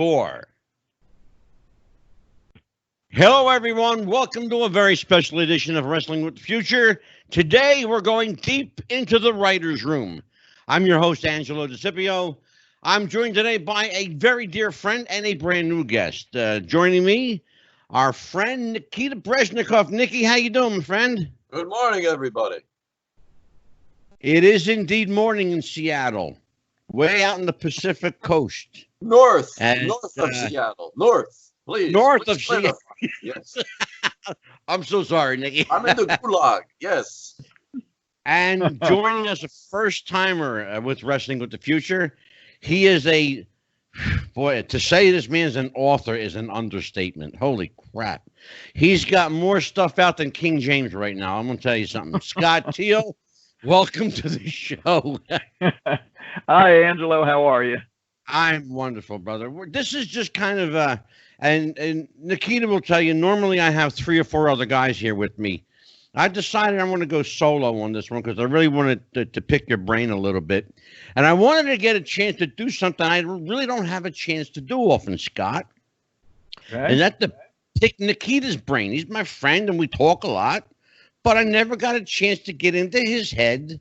4. Hello, everyone. Welcome to a very special edition of Wrestling with the Future. Today, we're going deep into the writer's room. I'm your host, Angelo DeCipio. I'm joined today by a very dear friend and a brand new guest. Joining me, our friend Nikita Breznikov. Nikki, how you doing, my friend? Good morning, everybody. It is indeed morning in Seattle, way out in the Pacific Coast. North of Seattle. North, please. North of Seattle. Yes. I'm so sorry, Nikki. I'm in the gulag. Yes. And joining us, a first-timer with Wrestling with the Future. He is boy, to say this man is an author is an understatement. Holy crap. He's got more stuff out than King James right now. I'm going to tell you something. Scott Teal, welcome to the show. Hi, Angelo. How are you? I'm wonderful, brother. This is just kind of and Nikita will tell you, normally I have 3 or 4 other guys here with me. I decided I want to go solo on this one because I really wanted to pick your brain a little bit. And I wanted to get a chance to do something I really don't have a chance to do often, Scott. Okay. And that's to pick Nikita's brain. He's my friend and we talk a lot, but I never got a chance to get into his head.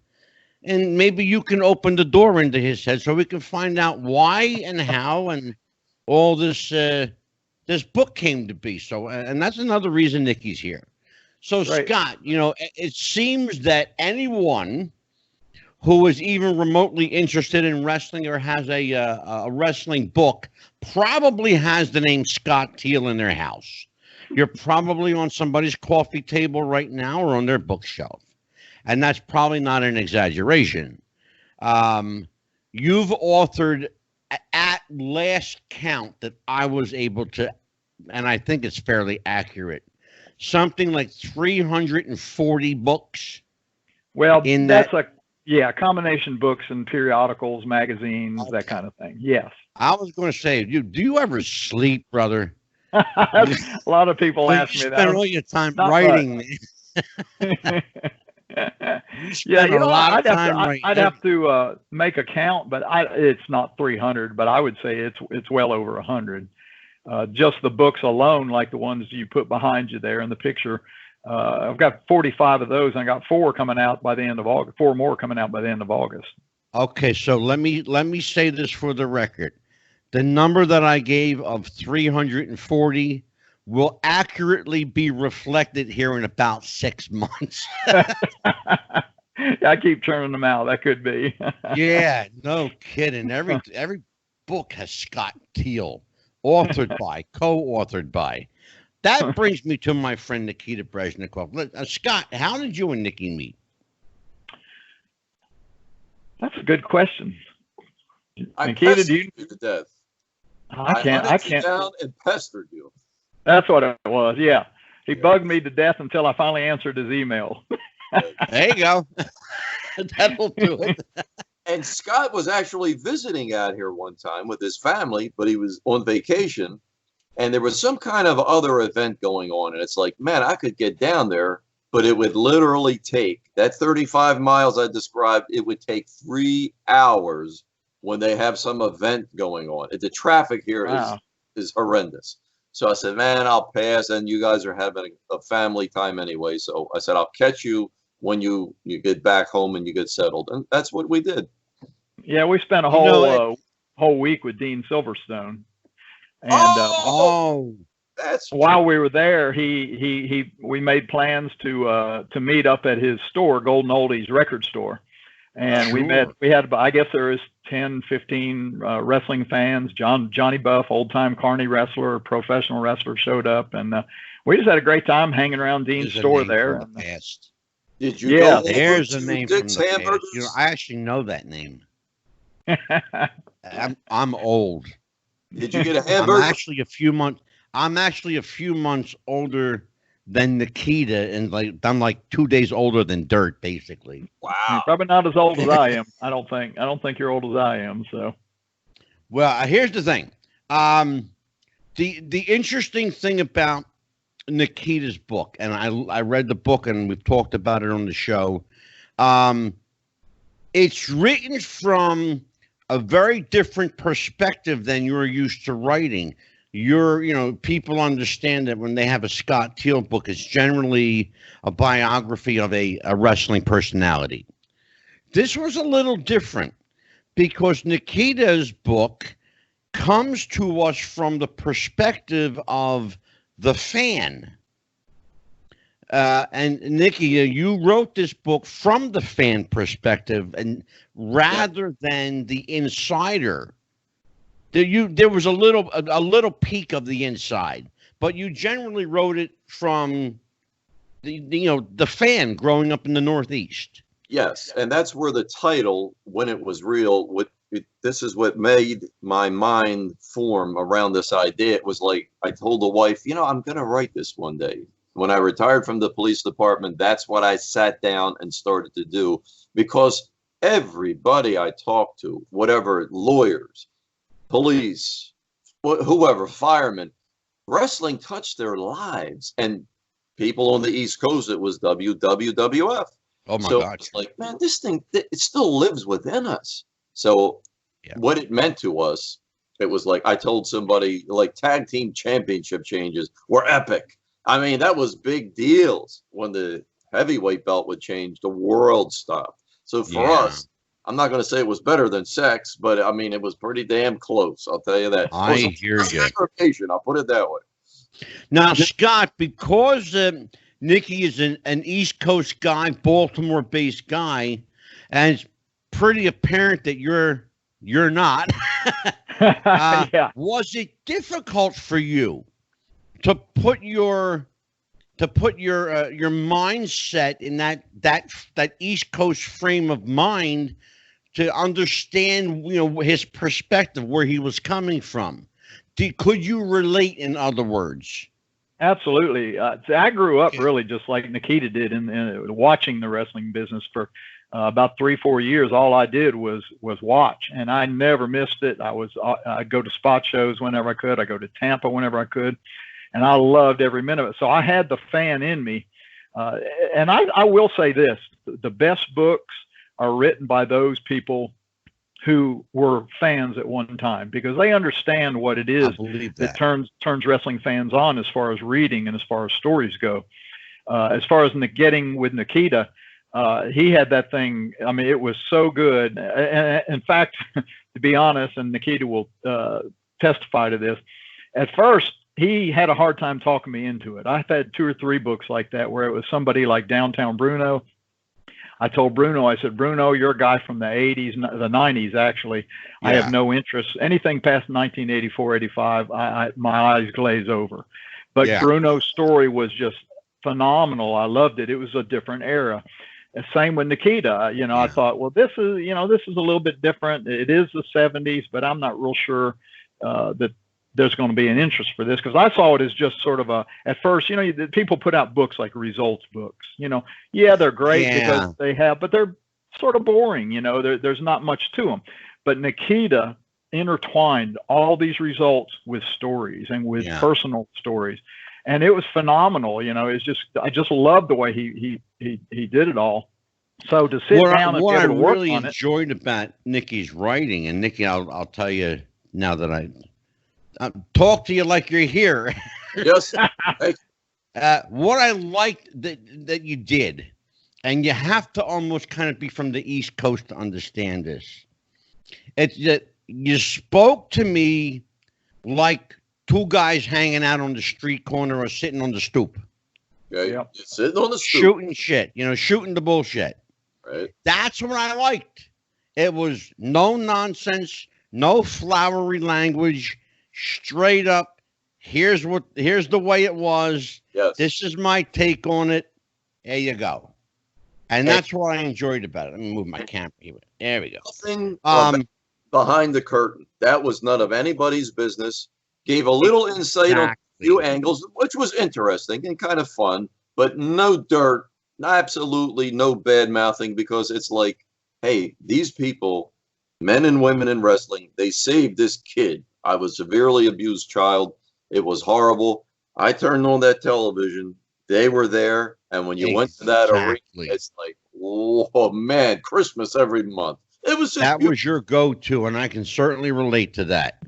And maybe you can open the door into his head so we can find out why and how and all this this book came to be. So, and that's another reason Nikki's here. So, right. Scott, you know, it seems that anyone who is even remotely interested in wrestling or has a wrestling book probably has the name Scott Teal in their house. You're probably on somebody's coffee table right now or on their bookshelf. And that's probably not an exaggeration. You've authored, at last count that I was able to, and I think it's fairly accurate, something like 340 books. Well, that's a combination books and periodicals, magazines, okay. That kind of thing. Yes. I was going to say, do you ever sleep, brother? A lot of people ask me that. You spend all your time writing. Yeah, you know, I'd have to make a count, but it's not 300, but I would say it's well over 100. Just the books alone, like the ones you put behind you there in the picture, I've got 45 of those, and I got 4 coming out by the end of August. 4 more coming out by the end of August. Okay, so let me say this for the record: the number that I gave of 340 will accurately be reflected here in about 6 months. I keep turning them out. That could be. Yeah, no kidding. Every book has Scott Teal, authored by, co-authored by. That brings me to my friend Nikita Breznikov. Scott, how did you and Nikki meet? That's a good question. Nikita, do you to death? I can't down and pestered you. That's what it was. Yeah, he bugged me to death until I finally answered his email. There you go. That'll do it. And Scott was actually visiting out here one time with his family, but he was on vacation, and there was some kind of other event going on. And it's like, man, I could get down there, but it would literally take that 35 miles I described. It would take 3 hours when they have some event going on. The traffic here is horrendous. So I said, man, I'll pass. And you guys are having a family time anyway. So I said, I'll catch you when you get back home and you get settled. And that's what we did. Yeah, we spent a whole week with Dean Silverstone. And that's while we were there, we made plans to meet up at his store, Golden Oldies Record Store. And we had, I guess there was 10, 15 wrestling fans. Johnny Buff, old-time Carney wrestler, professional wrestler, showed up. And we just had a great time hanging around Dean's store there. Did you go there's a name from the past. You know, I actually know that name. I'm old. Did you get a hamburger? I'm actually a few months older than Nikita, and I'm like 2 days older than dirt, basically. Wow. You're probably not as old as I am. I don't think you're old as I am. So, well, here's the thing. The interesting thing about Nikita's book, and I read the book, and we've talked about it on the show. It's written from a very different perspective than you're used to writing. People understand that when they have a Scott Teal book, it's generally a biography of a wrestling personality. This was a little different because Nikita's book comes to us from the perspective of the fan. And Nikita, you wrote this book from the fan perspective, and rather than the insider. There was a little peek of the inside, but you generally wrote it from the fan growing up in the Northeast. Yes, and that's where the title, when it was real, this is what made my mind form around this idea. It was like I told the wife, I'm going to write this one day. When I retired from the police department, that's what I sat down and started to do, because everybody I talked to, whatever, lawyers, police, whoever, firemen, wrestling touched their lives. And people on the East Coast, it was WWF. Oh my so God. It's like, man, this thing, it still lives within us. So what it meant to us, it was like, I told somebody, like, tag team championship changes were epic. I mean, that was big deals. When the heavyweight belt would change, the world stopped. So for us, I'm not going to say it was better than sex, but I mean, it was pretty damn close. I'll tell you that. I hear you. I'll put it that way. Now, Scott, because Nicky is an East Coast guy, Baltimore-based guy, and it's pretty apparent that you're not. Was it difficult for you to put your mindset in that East Coast frame of mind, to understand his perspective, where he was coming from? Could you relate, in other words? Absolutely. I grew up really just like Nikita did in watching the wrestling business for about 3-4 years. All I did was watch, and I never missed it. I'd go to spot shows whenever I could. I go to Tampa whenever I could, and I loved every minute of it. So I had the fan in me. And I will say this, the best books are written by those people who were fans at one time, because they understand what it is that turns wrestling fans on, as far as reading and as far as stories go. As far as getting with Nikita, he had that thing. I mean, it was so good. And in fact, to be honest, and Nikita will testify to this, at first he had a hard time talking me into it. I've had 2 or 3 books like that where it was somebody like Downtown Bruno. I told Bruno, I said, Bruno, you're a guy from the 80s, the 90s, actually. I have no interest. Anything past 1984, 85, my eyes glaze over. But Bruno's story was just phenomenal. I loved it. It was a different era. Same with Nikita. I thought, well, this is a little bit different. It is the 70s, but I'm not real sure that there's going to be an interest for this, because I saw it as just sort of at first, people put out books like results books, they're great because they have, but they're sort of boring, there's not much to them. But Nikita intertwined all these results with stories and with personal stories. And it was phenomenal. I just loved the way he did it all. So to sit down and what I really on enjoyed about Nikki's writing, and Nikki, I'll tell you now that I talk to you like you're here. Yes. What I liked that you did, and you have to almost kind of be from the East Coast to understand this, it's that you spoke to me like 2 guys hanging out on the street corner or sitting on the stoop. Okay. Yep. Sitting on the stoop. Shooting shit, shooting the bullshit. Right. That's what I liked. It was no nonsense, no flowery language. Straight up, here's the way it was. Yes. This is my take on it. There you go. And that's what I enjoyed about it. Let me move my camera here. There we go. Nothing behind the curtain. That was none of anybody's business. Gave a little insight on a few angles, which was interesting and kind of fun, but no dirt, absolutely no bad mouthing, because it's like, hey, these people, men and women in wrestling, they saved this kid. I was a severely abused child. It was horrible. I turned on that television. They were there. And when you went to that arena, it's like, oh, man, Christmas every month. It was just That was your go-to, and I can certainly relate to that.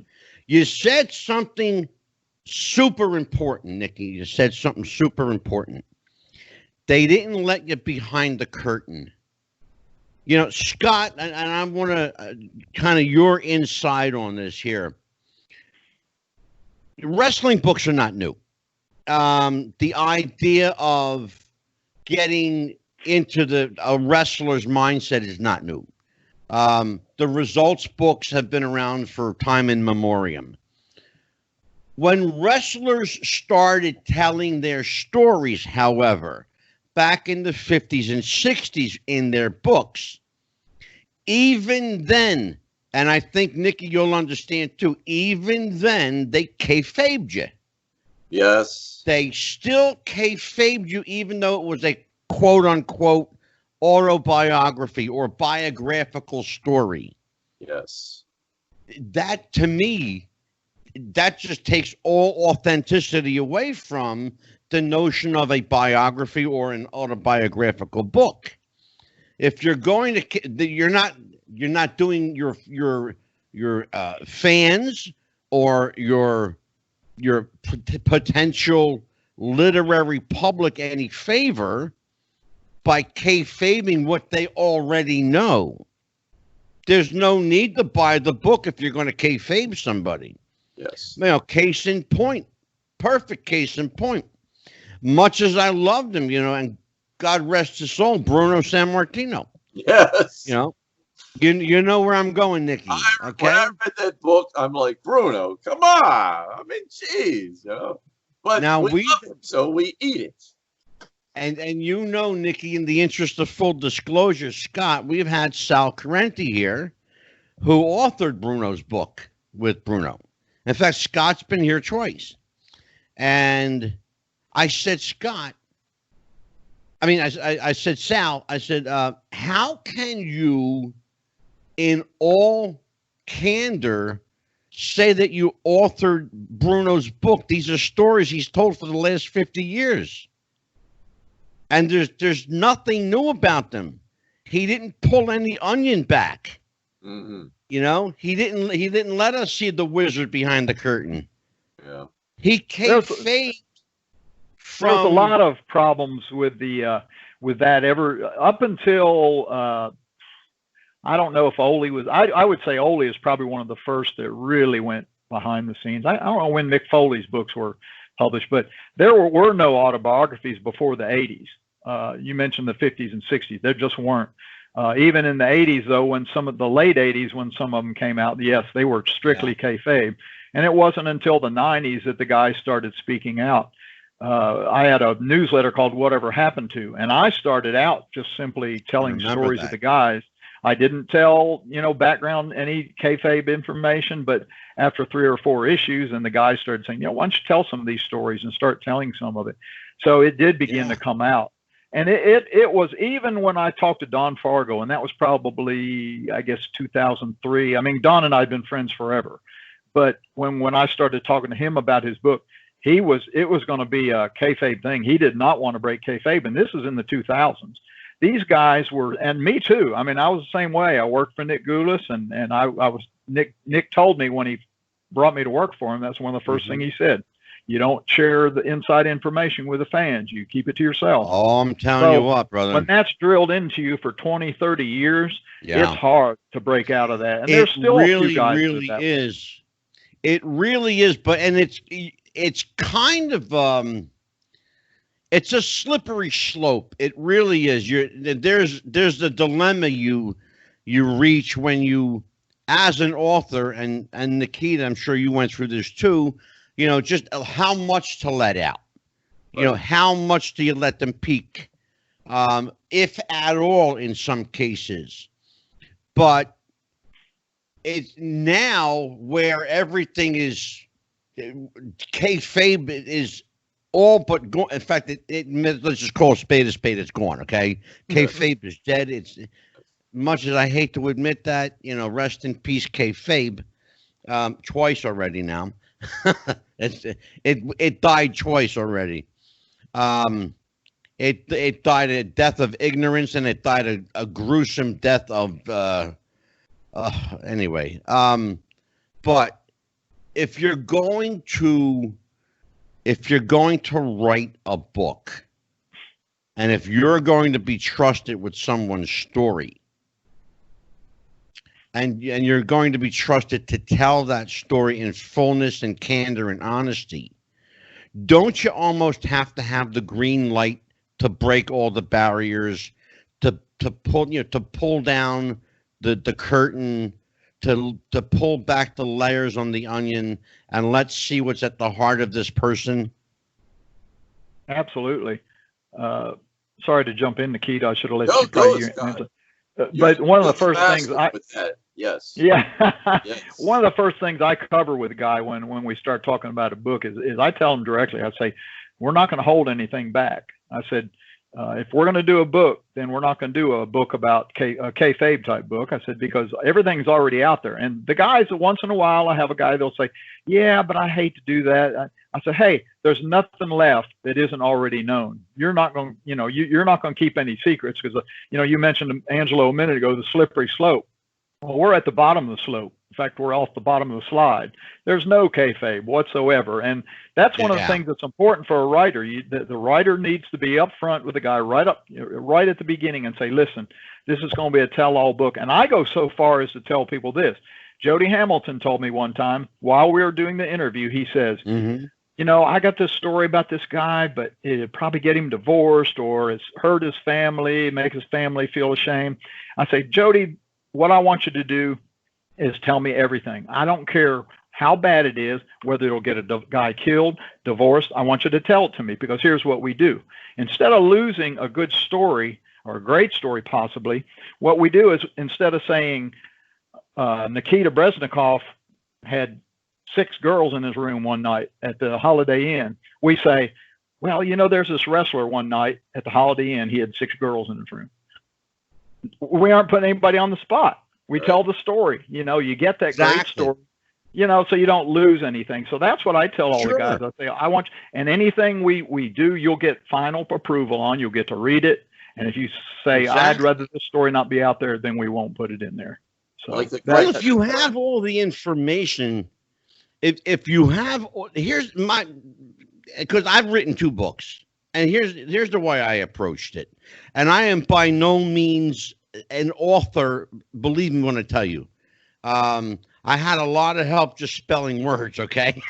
You said something super important, Nikki. You said something super important. They didn't let you behind the curtain. You know, Scott, and I want to kind of your insight on this here. Wrestling books are not new. The idea of getting into a wrestler's mindset is not new. The results books have been around for time in memoriam. When wrestlers started telling their stories, however, back in the 50s and 60s in their books, even then, and I think, Nikki, you'll understand too, even then, they kayfabed you. Yes. They still kayfabed you, even though it was a quote-unquote autobiography or biographical story. Yes. That, to me, that just takes all authenticity away from the notion of a biography or an autobiographical book. If you're going to, you're not doing your fans or your potential literary public any favor by kayfabing what they already know. There's no need to buy the book if you're going to kayfabe somebody. Yes. You know, case in point, perfect case in point. Much as I loved him, you know, and God rest his soul, Bruno Sammartino. Yes. You know, you know where I'm going, Nikki. Okay. When I read that book, I'm like, Bruno, come on. I mean, geez, you know. But now we love him, so we eat it. And you know, Nikki, in the interest of full disclosure, Scott, we've had Sal Carenti here, who authored Bruno's book with Bruno. In fact, Scott's been here twice. And I said, Scott, I said, Sal, I said, how can you, in all candor, say that you authored Bruno's book? These are stories he's told for the last 50 years. And there's nothing new about them. He didn't pull any onion back. Mm-hmm. You know, he didn't let us see the wizard behind the curtain. Yeah. He kayfabed. There's a lot of problems with with that up until I don't know if Ole was. I would say Ole is probably one of the first that really went behind the scenes. I don't know when Mick Foley's books were published, but there were no autobiographies before the 80s. You mentioned the 50s and 60s. There just weren't. Even in the 80s, though, when some of the late 80s, when some of them came out, yes, they were strictly kayfabe. And it wasn't until the 90s that the guys started speaking out. I had a newsletter called Whatever Happened To, and I started out just simply telling stories of the guys. I didn't tell, background, any kayfabe information, but after 3 or 4 issues, and the guys started saying, why don't you tell some of these stories and start telling some of it. So it did begin to come out. And it was, even when I talked to Don Fargo, and that was probably, I guess, 2003. I mean, Don and I had been friends forever. But when I started talking to him about his book, it was going to be a kayfabe thing. He did not want to break kayfabe, and this was in the 2000s. These guys were, and me too. I mean, I was the same way. I worked for Nick Goulas, and I was Nick told me when he brought me to work for him, that's one of the first things he said. You don't share the inside information with the fans. You keep it to yourself. Oh, I'm telling you what, brother. When that's drilled into you for 20, 30 years, it's hard to break out of that. And there's still really, a few guys really is. It really is, but it's kind of it's a slippery slope. It really is. There's the dilemma you reach when you, as an author, and Nikita, I'm sure you went through this too. Just how much to let out. How much do you let them peak, if at all, in some cases. But it's now where everything is kayfabe is all but gone. In fact, let's just call a spade a spade. It's gone. Okay, kayfabe is dead. It's, much as I hate to admit that, rest in peace, kayfabe. Twice already now. It died twice already. It died a death of ignorance, and it died a gruesome death of Anyway, but if you're going to write a book, and if you're going to be trusted with someone's story, and you're going to be trusted to tell that story in fullness and candor and honesty, don't you almost have to have the green light to break all the barriers, to pull down the curtain, to pull back the layers on the onion, and let's see what's at the heart of this person? Absolutely. Sorry to jump in, Nikita. I should have let No, you go. Scott. But one of the first things yes. Yeah. Yes. One of the first things I cover with a guy when we start talking about a book is I tell him directly, I say, we're not going to hold anything back. I said, if we're going to do a book, then we're not going to do a book about a kayfabe type book. I said, because everything's already out there. And the guys, once in a while, I have a guy, they'll say, yeah, but I hate to do that. I said, hey, there's nothing left that isn't already known. You're not going, you're not going to keep any secrets because, you mentioned, Angelo, a minute ago, the slippery slope. Well, we're at the bottom of the slope. In fact, we're off the bottom of the slide. There's no kayfabe whatsoever. And that's one of the things that's important for a writer. The writer needs to be upfront with the guy right at the beginning and say, listen, this is going to be a tell-all book. And I go so far as to tell people this. Jody Hamilton told me one time while we were doing the interview, he says, I got this story about this guy, but it'd probably get him divorced or it's hurt his family, make his family feel ashamed. I say, Jody, what I want you to do is tell me everything. I don't care how bad it is, whether it'll get a guy killed, divorced. I want you to tell it to me because here's what we do. Instead of losing a good story or a great story possibly, what we do is instead of saying Nikita Breznikov had 6 girls in his room one night at the Holiday Inn, we say, well, there's this wrestler one night at the Holiday Inn. He had 6 girls in his room. We aren't putting anybody on the spot. We tell the story. You get that great story, so you don't lose anything. So that's what I tell all the guys. I say, I want you, and anything we do, you'll get final approval on. You'll get to read it. And if you say, I'd rather this story not be out there, then we won't put it in there. So if you have all the information, if you have, here's my, because I've written 2 books. And here's the way I approached it. And I am by no means an author, believe me when I tell you. I had a lot of help just spelling words, okay?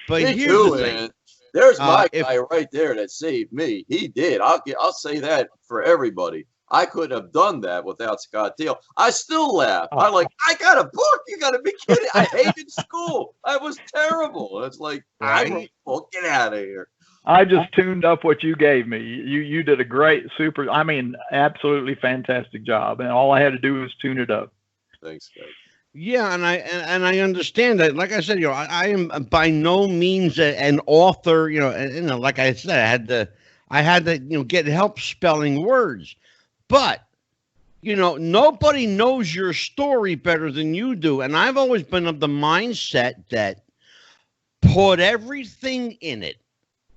But me here's too, the thing. man. There's my guy right there that saved me. He did. I'll say that for everybody. I couldn't have done that without Scott Teal. I still laugh. I got a book. You got to be kidding. I hated school. I was terrible. It's like, I wrote a book. Get out of here. I just tuned up what you gave me. You did a great, absolutely fantastic job. And all I had to do was tune it up. Thanks, guys. Yeah, and I understand that. Like I said, I am by no means an author. Like I said, I had to get help spelling words. But nobody knows your story better than you do. And I've always been of the mindset that put everything in it.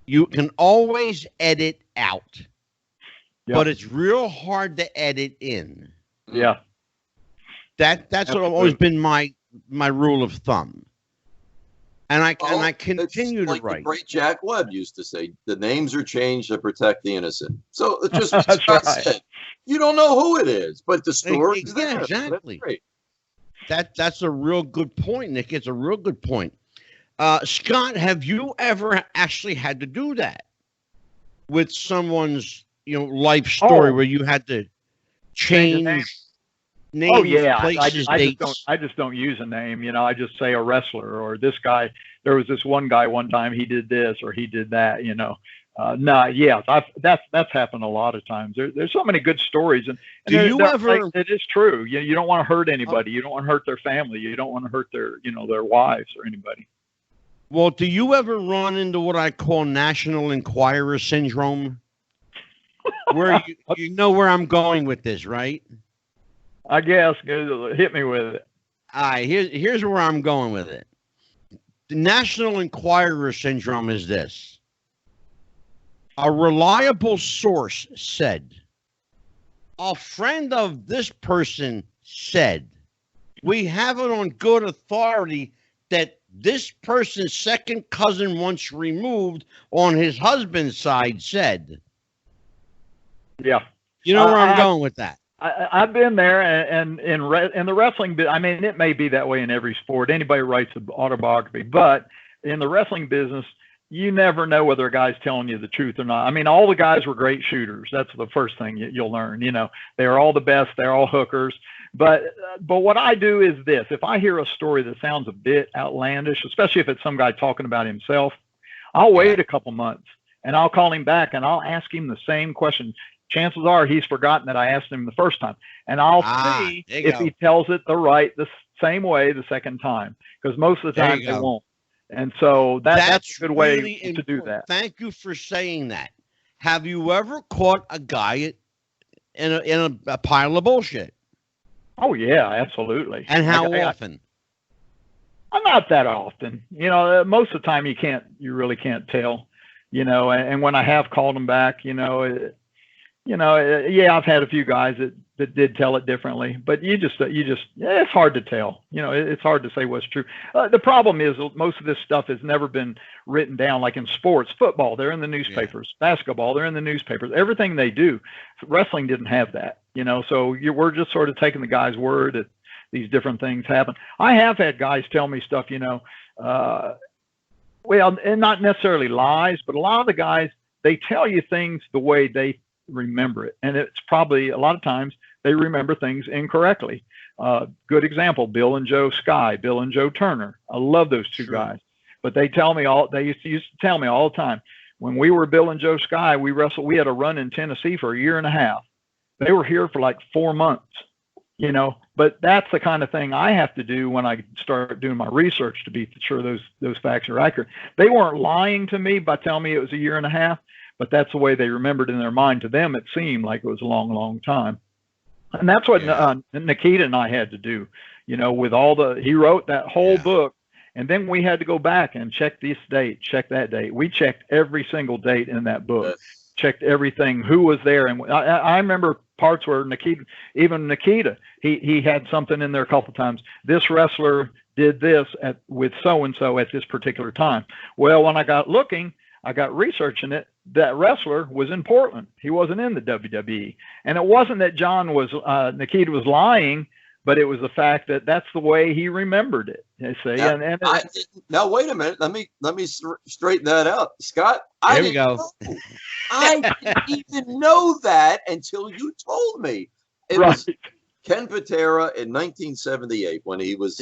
You can always edit out, but it's real hard to edit in. Yeah. That's what always been my rule of thumb. And I continue to write. The great Jack Webb used to say, the names are changed to protect the innocent. So it just said, you don't know who it is, but the story is there. Exactly. That's a real good point, Nick. It's a real good point. Scott, have you ever actually had to do that with someone's, life story where you had to change names? Oh yeah, places, I just don't use a name. I just say a wrestler or this guy. There was this one guy one time he did this or he did that. That's happened a lot of times. There's so many good stories, and do you ever? It is true. You don't want to hurt anybody. You don't want to hurt their family. You don't want to hurt their their wives or anybody. Well, do you ever run into what I call National Enquirer syndrome? Where you know where I'm going with this, right? I guess. Hit me with it. All right, here's where I'm going with it. The National Enquirer syndrome is this. A reliable source said, a friend of this person said. We have it on good authority that this person's second cousin once removed on his husband's side said. Yeah. You know where I'm going with that? I've been there, and in the wrestling, I mean, it may be that way in every sport. Anybody writes an autobiography, but in the wrestling business, you never know whether a guy's telling you the truth or not. I mean, all the guys were great shooters. That's the first thing you'll learn. You know, they're all the best. They're all hookers. But what I do is this: if I hear a story that sounds a bit outlandish, especially if it's some guy talking about himself, I'll wait a couple months and I'll call him back and I'll ask him the same question. Chances are he's forgotten that I asked him the first time, and I'll see if he tells it the same way the second time, because most of the time they won't. And so that's a good way really to do that. Thank you for saying that. Have you ever caught a guy in a pile of bullshit? Oh yeah, absolutely. And how often? I'm not that often. You know, most of the time you really can't tell. You know, and when I have called them back, yeah, I've had a few guys that did tell it differently, but it's hard to tell. You know, it's hard to say what's true. The problem is most of this stuff has never been written down. Like in sports, football, they're in the newspapers. Basketball, they're in the newspapers. Everything they do. Wrestling didn't have that. You know, so we're just sort of taking the guy's word that these different things happen. I have had guys tell me stuff, well, and not necessarily lies, but a lot of the guys, they tell you things the way they remember it, and it's probably a lot of times they remember things incorrectly. Good example: Bill and Joe Sky, Bill and Joe Turner. I love those two guys, but they used to tell me all the time, when we were Bill and Joe Sky, we wrestled. We had a run in Tennessee for a year and a half. They were here for like 4 months, but that's the kind of thing I have to do when I start doing my research to be sure those facts are accurate. They weren't lying to me by telling me it was a year and a half, but that's the way they remembered in their mind. To them, it seemed like it was a long, long time. And that's what Nikita and I had to do, with he wrote that whole book, and then we had to go back and check this date, check that date. We checked every single date in that book, checked everything, who was there. And I remember parts where Nikita, he had something in there a couple of times. This wrestler did this with so-and-so at this particular time. Well, when I got researching it, that wrestler was in Portland. He wasn't in the WWE. And it wasn't that Nikita was lying, but it was the fact that that's the way he remembered it. You see? Now wait a minute. Let me straighten that out, Scott. I didn't even know that until you told me. It was Ken Patera in 1978 when he was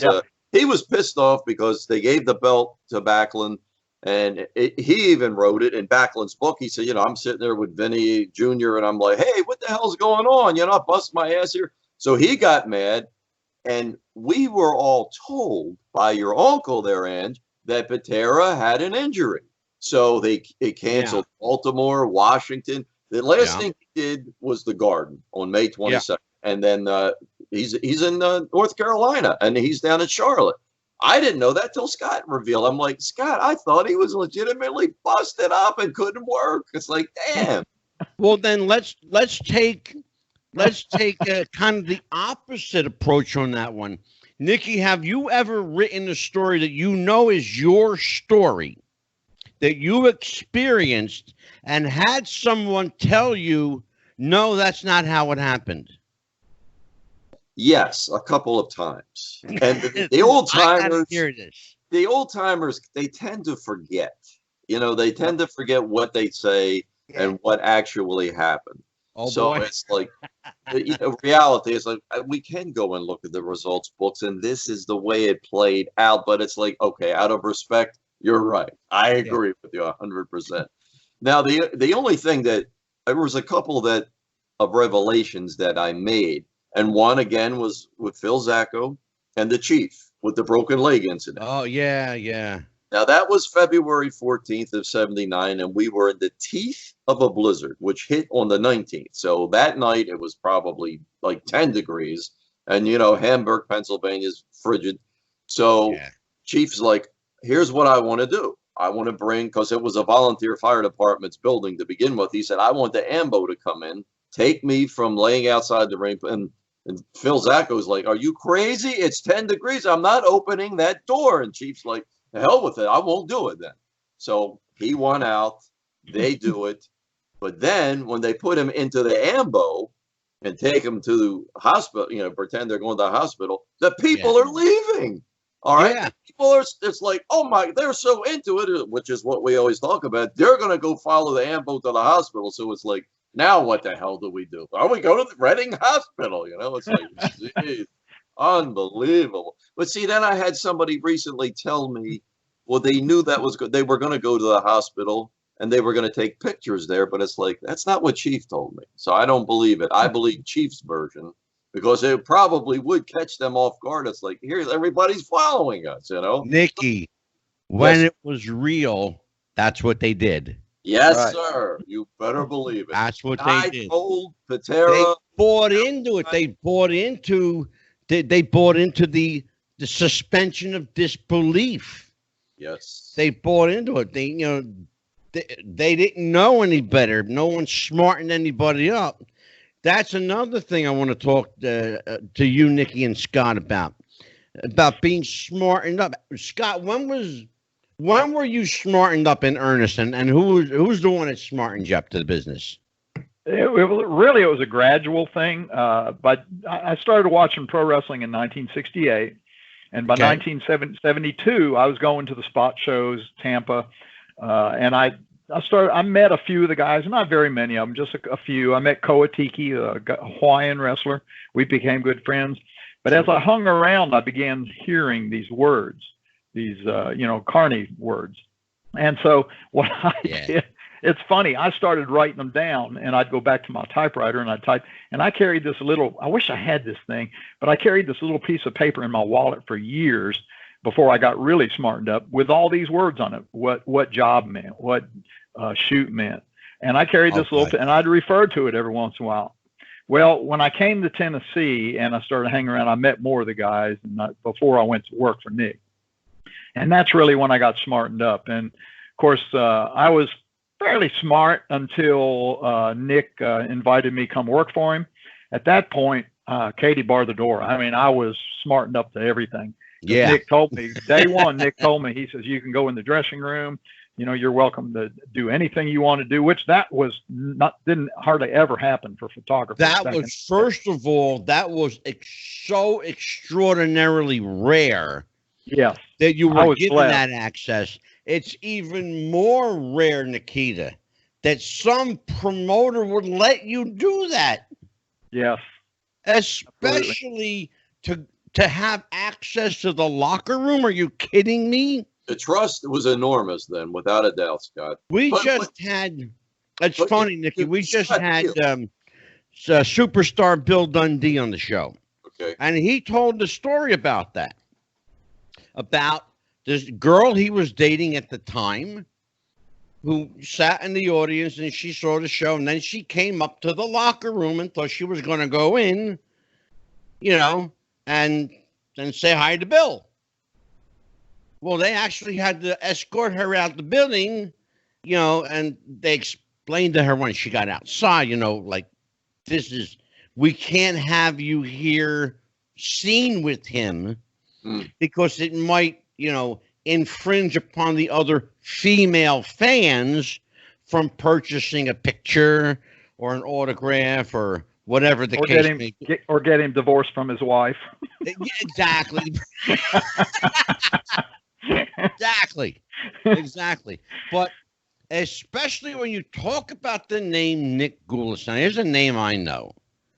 pissed off because they gave the belt to Backlund. And he even wrote it in Backlund's book. He said, I'm sitting there with Vinny Jr. and I'm like, hey, what the hell's going on? I bust my ass here. So he got mad. And we were all told by your uncle there, Ange, that Patera had an injury. So they canceled Baltimore, Washington. The last thing he did was the Garden on May 22nd. Yeah. And then he's in North Carolina, and he's down in Charlotte. I didn't know that till Scott revealed. I'm like, Scott, I thought he was legitimately busted up and couldn't work. It's like, damn. Well, then let's take kind of the opposite approach on that one. Nikki, have you ever written a story that is your story, that you experienced, and had someone tell you, no, that's not how it happened? Yes, a couple of times. And the old timers, they tend to forget. They tend to forget what they say and what actually happened. Oh, so boy. It's like, reality is like, we can go and look at the results books, and this is the way it played out. But it's like, okay, out of respect, you're right. I agree with you 100%. Now, the only thing that there was a couple of revelations that I made. And one, again, was with Phil Zacco and the Chief with the broken leg incident. Oh, yeah. Now, that was February 14th of 79, and we were in the teeth of a blizzard, which hit on the 19th. So that night, it was probably like 10 degrees. And, Hamburg, Pennsylvania is frigid. So Chief's like, here's what I want to do. I want to bring, because it was a volunteer fire department's building to begin with. He said, I want the AMBO to come in, take me from laying outside the ring, and And Phil Zacco's like, are you crazy? It's 10 degrees. I'm not opening that door. And Chief's like, the hell with it. I won't do it then. So he won out. They do it. But then when they put him into the ambo and take him to the hospital, pretend they're going to the hospital, the people are leaving. All right. Yeah. People are, it's like, oh my, they're so into it, which is what we always talk about. They're going to go follow the ambo to the hospital. So it's like, now what the hell do we do? Oh, we go to the Reading Hospital. It's like, geez, unbelievable. But see, then I had somebody recently tell me, well, they knew that was good. They were going to go to the hospital and they were going to take pictures there. But it's like, that's not what Chief told me. So I don't believe it. I believe Chief's version, because it probably would catch them off guard. It's like, here, everybody's following us, Nikki, when it was real, that's what they did. Yes, sir. You better believe it. That's what they did. Told Patera. They bought into it. They bought into the suspension of disbelief. Yes. They bought into it. They didn't know any better. No one smartened anybody up. That's another thing I want to talk to you, Nikki, and Scott about being smartened up. Scott, when were you smartened up in earnest, and who's the one that smartened you up to the business? It was a gradual thing. But I started watching pro wrestling in 1968, and by 1972, I was going to the spot shows, Tampa, and I met a few of the guys, not very many of them, just a few. I met Koatiki, a Hawaiian wrestler. We became good friends. But as I hung around, I began hearing these words, these, carny words. And so what I did, it's funny, I started writing them down, and I'd go back to my typewriter and I'd type, and I carried this I wish I had this thing, but I carried this little piece of paper in my wallet for years before I got really smartened up with all these words on it, what job meant, what shoot meant. And I carried this and I'd refer to it every once in a while. Well, when I came to Tennessee and I started hanging around, I met more of the guys before I went to work for Nick. And that's really when I got smartened up. And of course, I was fairly smart until Nick invited me to come work for him. At that point, Katie barred the door. I mean, I was smartened up to everything. Yeah. Nick told me, day one, Nick told me, he says, you can go in the dressing room. You're welcome to do anything you want to do, which didn't hardly ever happen for photographers. That was, first of all, so extraordinarily rare. Yes. That you were given that access. It's even more rare, Nikita, that some promoter would let you do that. Yes. Especially to have access to the locker room. Are you kidding me? The trust was enormous then, without a doubt, Scott. It's funny, Nikki. We just had superstar Bill Dundee on the show. Okay. And he told the story about that. About this girl he was dating at the time who sat in the audience and she saw the show. And then she came up to the locker room and thought she was going to go in, and say hi to Bill. Well, they actually had to escort her out the building, and they explained to her when she got outside, like, we can't have you here seen with him because it might, infringe upon the other female fans from purchasing a picture or an autograph or whatever the case may be. Or get him divorced from his wife. Exactly. Exactly. But especially when you talk about the name Nick Gulas. Now, here's a name I know,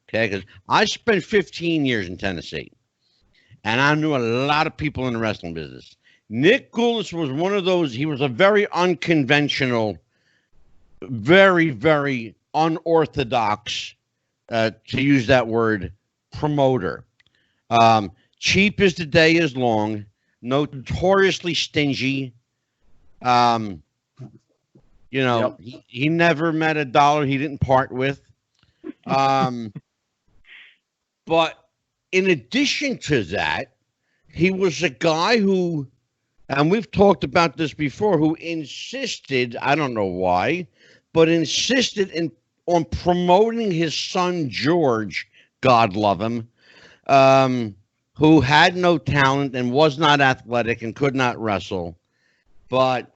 okay? Because I spent 15 years in Tennessee, and I knew a lot of people in the wrestling business. Nick Gulas was one of those. He was a very unconventional, very, very unorthodox, to use that word, promoter. Cheap as the day is long. Notoriously stingy. He never met a dollar he didn't part with. But in addition to that, he was a guy who, and we've talked about this before, who insisted, I don't know why, but insisted on promoting his son George, God love him, who had no talent and was not athletic and could not wrestle. But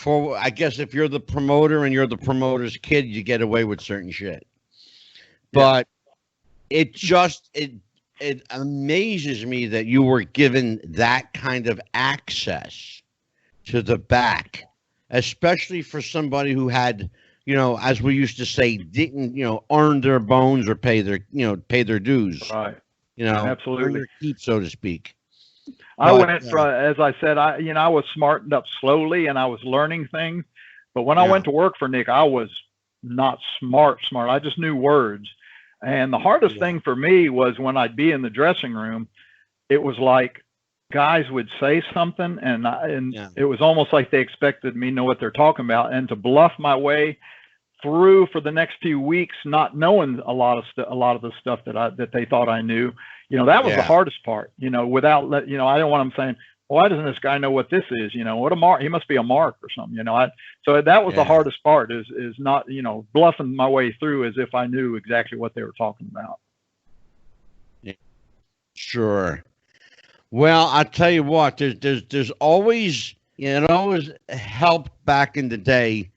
I guess if you're the promoter and you're the promoter's kid, you get away with certain shit. But it amazes me that you were given that kind of access to the back, especially for somebody who had, as we used to say, didn't, earn their bones or pay their dues. Right. Absolutely. Earn their keep, so to speak. I went from, as I said, I was smartened up slowly and I was learning things. But when I went to work for Nick, I was not smart. I just knew words. And the hardest thing for me was when I'd be in the dressing room, it was like guys would say something and it was almost like they expected me to know what they're talking about, and to bluff my way through for the next few weeks, not knowing a lot of the stuff that they thought I knew. That was the hardest part, without I didn't want them saying, why doesn't this guy know what this is? What a mark, he must be a mark or something, so that was the hardest part is not, bluffing my way through as if I knew exactly what they were talking about. Sure. Well, I'll tell you what, there's always, it always helped back in the day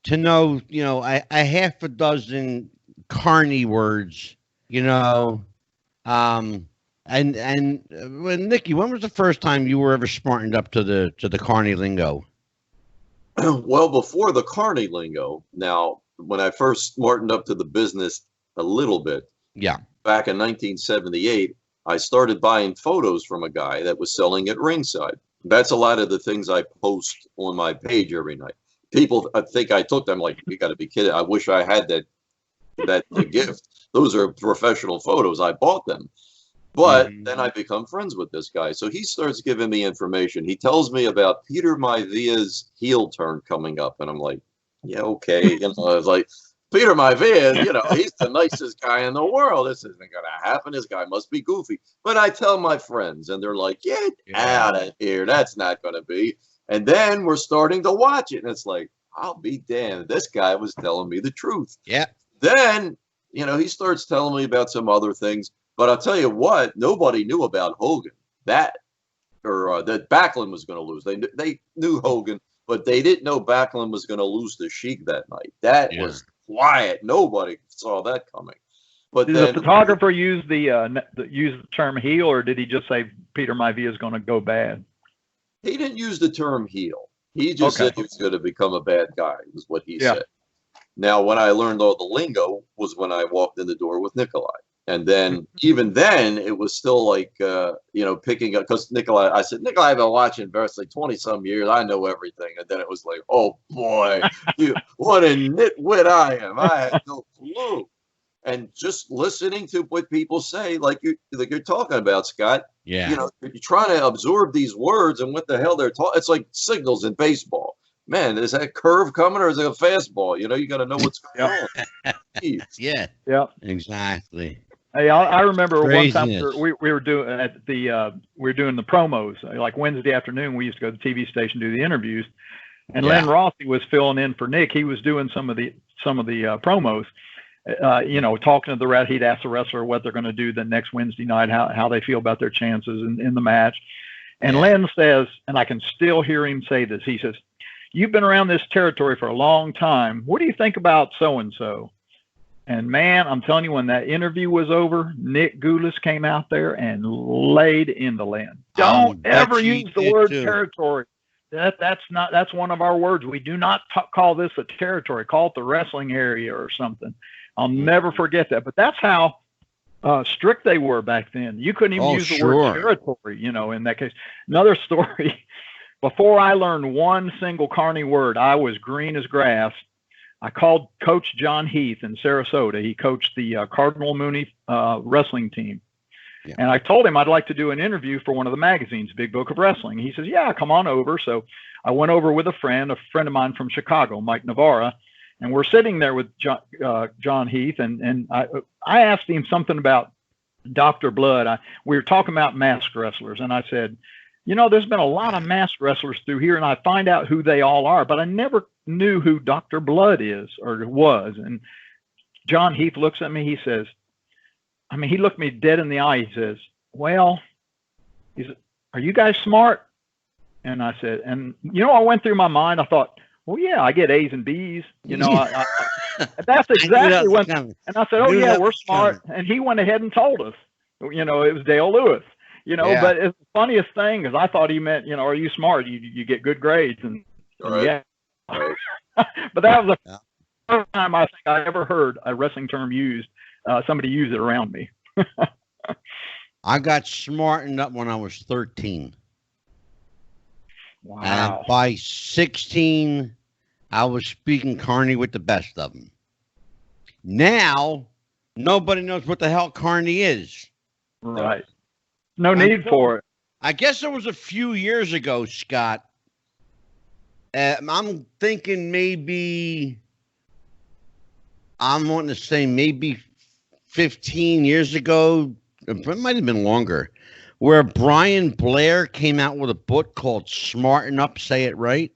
to know, a half a dozen carny words, and Nikki, when was the first time you were ever smartened up to the carny lingo? Well, before the carny lingo, now, when I first smartened up to the business a little bit, back in 1978, I started buying photos from a guy that was selling at ringside. That's a lot of the things I post on my page every night. People, I think I took them like, you got to be kidding. I wish I had that gift. Those are professional photos. I bought them. But then I become friends with this guy. So he starts giving me information. He tells me about Peter Maivia's heel turn coming up. And I'm like, yeah, okay. I was like, Peter Maivia, he's the nicest guy in the world. This isn't going to happen. This guy must be goofy. But I tell my friends, and they're like, get out of here. That's not going to be. And then we're starting to watch it. And it's like, I'll be damned. This guy was telling me the truth. Yeah. Then, he starts telling me about some other things. But I'll tell you what, nobody knew about Hogan. That Backlund was going to lose. They knew Hogan, but they didn't know Backlund was going to lose to Sheik that night. That was quiet. Nobody saw that coming. But did the photographer use the term heel, or did he just say Peter Maivia is going to go bad? He didn't use the term heel. He just said he was going to become a bad guy, was what he said. Now, when I learned all the lingo was when I walked in the door with Nikolai. And then, even then, it was still like, picking up, because I said, Nikolai, I've been watching wrestling 20-some years. I know everything. And then it was like, oh, boy, what a nitwit I am. I had no clue. And just listening to what people say, like you're talking about, Scott, you're trying to absorb these words and what the hell they're talking. It's like signals in baseball. Man, is that a curve coming or is it a fastball? You got to know what's going on. Yeah, exactly. Hey, I remember one time we were doing the promos, like Wednesday afternoon. We used to go to the TV station do the interviews, and Len Rossi was filling in for Nick. He was doing some of the promos, talking to the rest. He'd ask the wrestler what they're going to do the next Wednesday night, how they feel about their chances in the match. And Len says, and I can still hear him say this. He says, "You've been around this territory for a long time. What do you think about so and so?" And man, I'm telling you, when that interview was over, Nick Goulas came out there and laid into Len. Don't ever use the word territory. That's one of our words. We do not call this a territory. Call it the wrestling area or something. I'll never forget that. But that's how strict they were back then. You couldn't even use the word territory, in that case. Another story. Before I learned one single carny word, I was green as grass. I called Coach John Heath in Sarasota. He coached the Cardinal Mooney wrestling team. Yeah. And I told him I'd like to do an interview for one of the magazines, Big Book of Wrestling. He says, yeah, come on over. So I went over with a friend of mine from Chicago, Mike Navarra, and we're sitting there with John Heath. And I asked him something about Dr. Blood. We were talking about masked wrestlers. And I said, there's been a lot of masked wrestlers through here, and I find out who they all are, but I never knew who Dr. Blood is or was. And John Heath looks at me. He says, I mean, he looked me dead in the eye. He says, well, he said, are you guys smart? And I said, and you know, I went through my mind. I thought, well, yeah, I get A's and B's. You know, that's exactly what. And I said, oh yeah, we're smart. And he went ahead and told us. You know, it was Dale Lewis. You know, but it's the funniest thing because I thought he meant, you know, are you smart? You get good grades, and yeah. But that was the first time I think I ever heard a wrestling term used. Somebody use it around me. I got smartened up when I was 13. Wow. And by 16, I was speaking Carney with the best of them. Now, nobody knows what the hell Carney is. Right. No need for it. I guess it was a few years ago, Scott. I'm thinking maybe, I'm wanting to say maybe 15 years ago. It might have been longer. Where Brian Blair came out with a book called Smarten Up, Say It Right.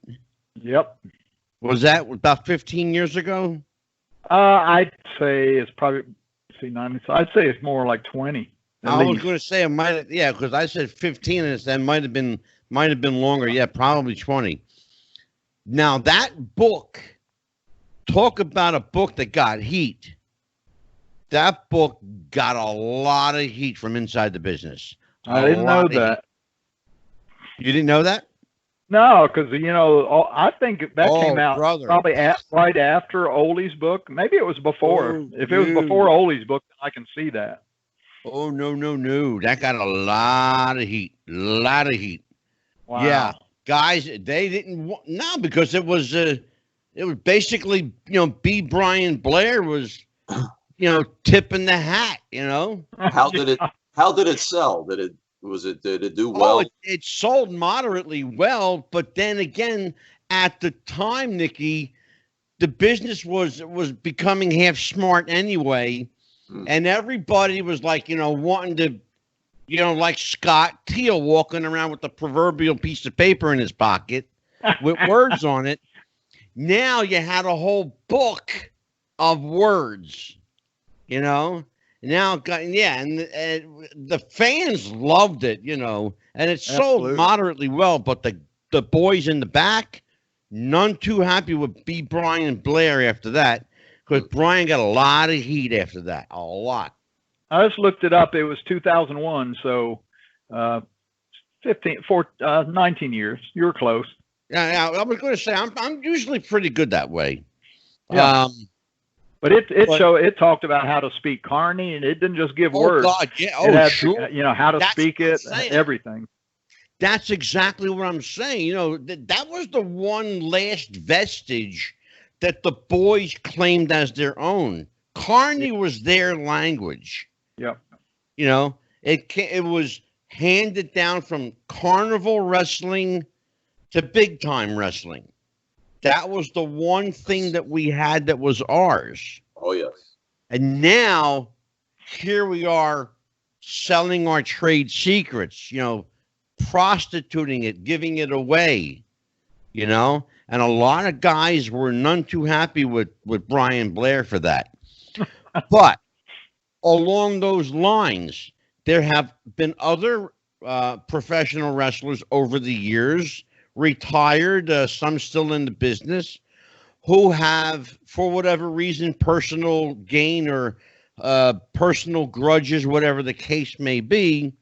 Yep. Was that about 15 years ago? I'd say it's probably, I'd say it's more like 20. I was going to say it might have, yeah, because I said 15 and that might have been longer. Yeah, probably 20. Now that book, talk about a book that got heat. That book got a lot of heat from inside the business. I didn't know that. You didn't know that? No, because, you know, I think that came out probably right after Ole's book. Maybe it was before. If it was before Ole's book, I can see that. Oh, no. That got a lot of heat. Wow. Yeah. Guys, they didn't want, no, because it was basically, you know, B. Brian Blair was, you know, tipping the hat, you know. How did it sell? Did it do well? It sold moderately well, but then again, at the time, Nikki, the business was becoming half smart anyway, and everybody was like, you know, wanting to, you know, like Scott Teal walking around with the proverbial piece of paper in his pocket with words on it. Now you had a whole book of words, you know. Now, yeah, and the fans loved it, you know, and it sold moderately well. But the boys in the back, none too happy with B. Brian Blair after that, because Brian got a lot of heat after that, a lot. I just looked it up. It was 2001, so 19 years. You were close. Yeah, I was going to say I'm usually pretty good that way. Yeah. But it talked about how to speak Carney, and it didn't just give words. God, yeah. It had, sure. You know, how to speak it, everything. That's exactly what I'm saying. You know, that was the one last vestige that the boys claimed as their own. Carney was their language. Yep. You know, it was handed down from carnival wrestling to big time wrestling. That was the one thing that we had that was ours. Oh, yes. And now, here we are selling our trade secrets, you know, prostituting it, giving it away, you know. And a lot of guys were none too happy with Brian Blair for that. But along those lines, there have been other professional wrestlers over the years, retired, some still in the business, who have, for whatever reason, personal gain or personal grudges, whatever the case may be,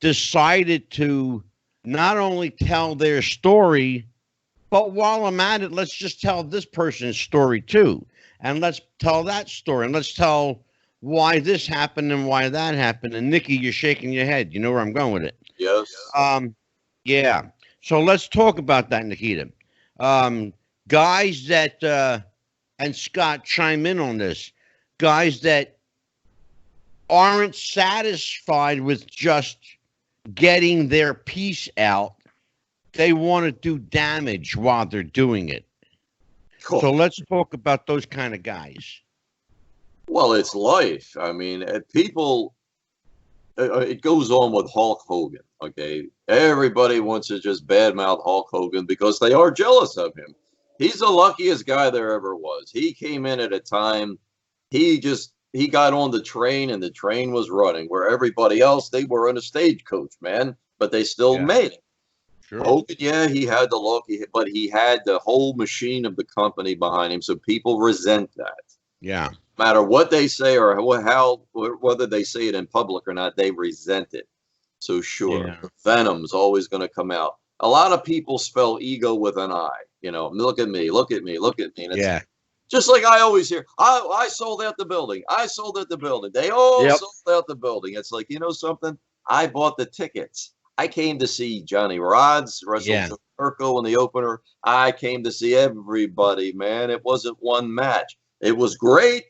decided to not only tell their story, but while I'm at it, let's just tell this person's story too. And let's tell that story. And let's tell why this happened and why that happened. And Nikki, you're shaking your head. You know where I'm going with it. Yes. Yeah. So let's talk about that, Nikita. Guys that, and Scott, chime in on this, guys that aren't satisfied with just getting their piece out. They want to do damage while they're doing it. Cool. So let's talk about those kind of guys. Well, it's life. I mean, people, it goes on with Hulk Hogan, okay? Everybody wants to just badmouth Hulk Hogan because they are jealous of him. He's the luckiest guy there ever was. He came in at a time, he just he got on the train and the train was running, where everybody else, they were in a stagecoach, man, but they still made it. Sure. Hogan, yeah, he had the look, but he had the whole machine of the company behind him, so people resent that. Yeah. No matter what they say or whether they say it in public or not, they resent it. So sure, the venom's always going to come out. A lot of people spell ego with an I. You know, look at me, look at me, look at me. And it's just like I always hear, I sold out the building. I sold out the building. They all sold out the building. It's like, you know something? I bought the tickets. I came to see Johnny Rods, Russell Turco in the opener. I came to see everybody, man. It wasn't one match. It was great.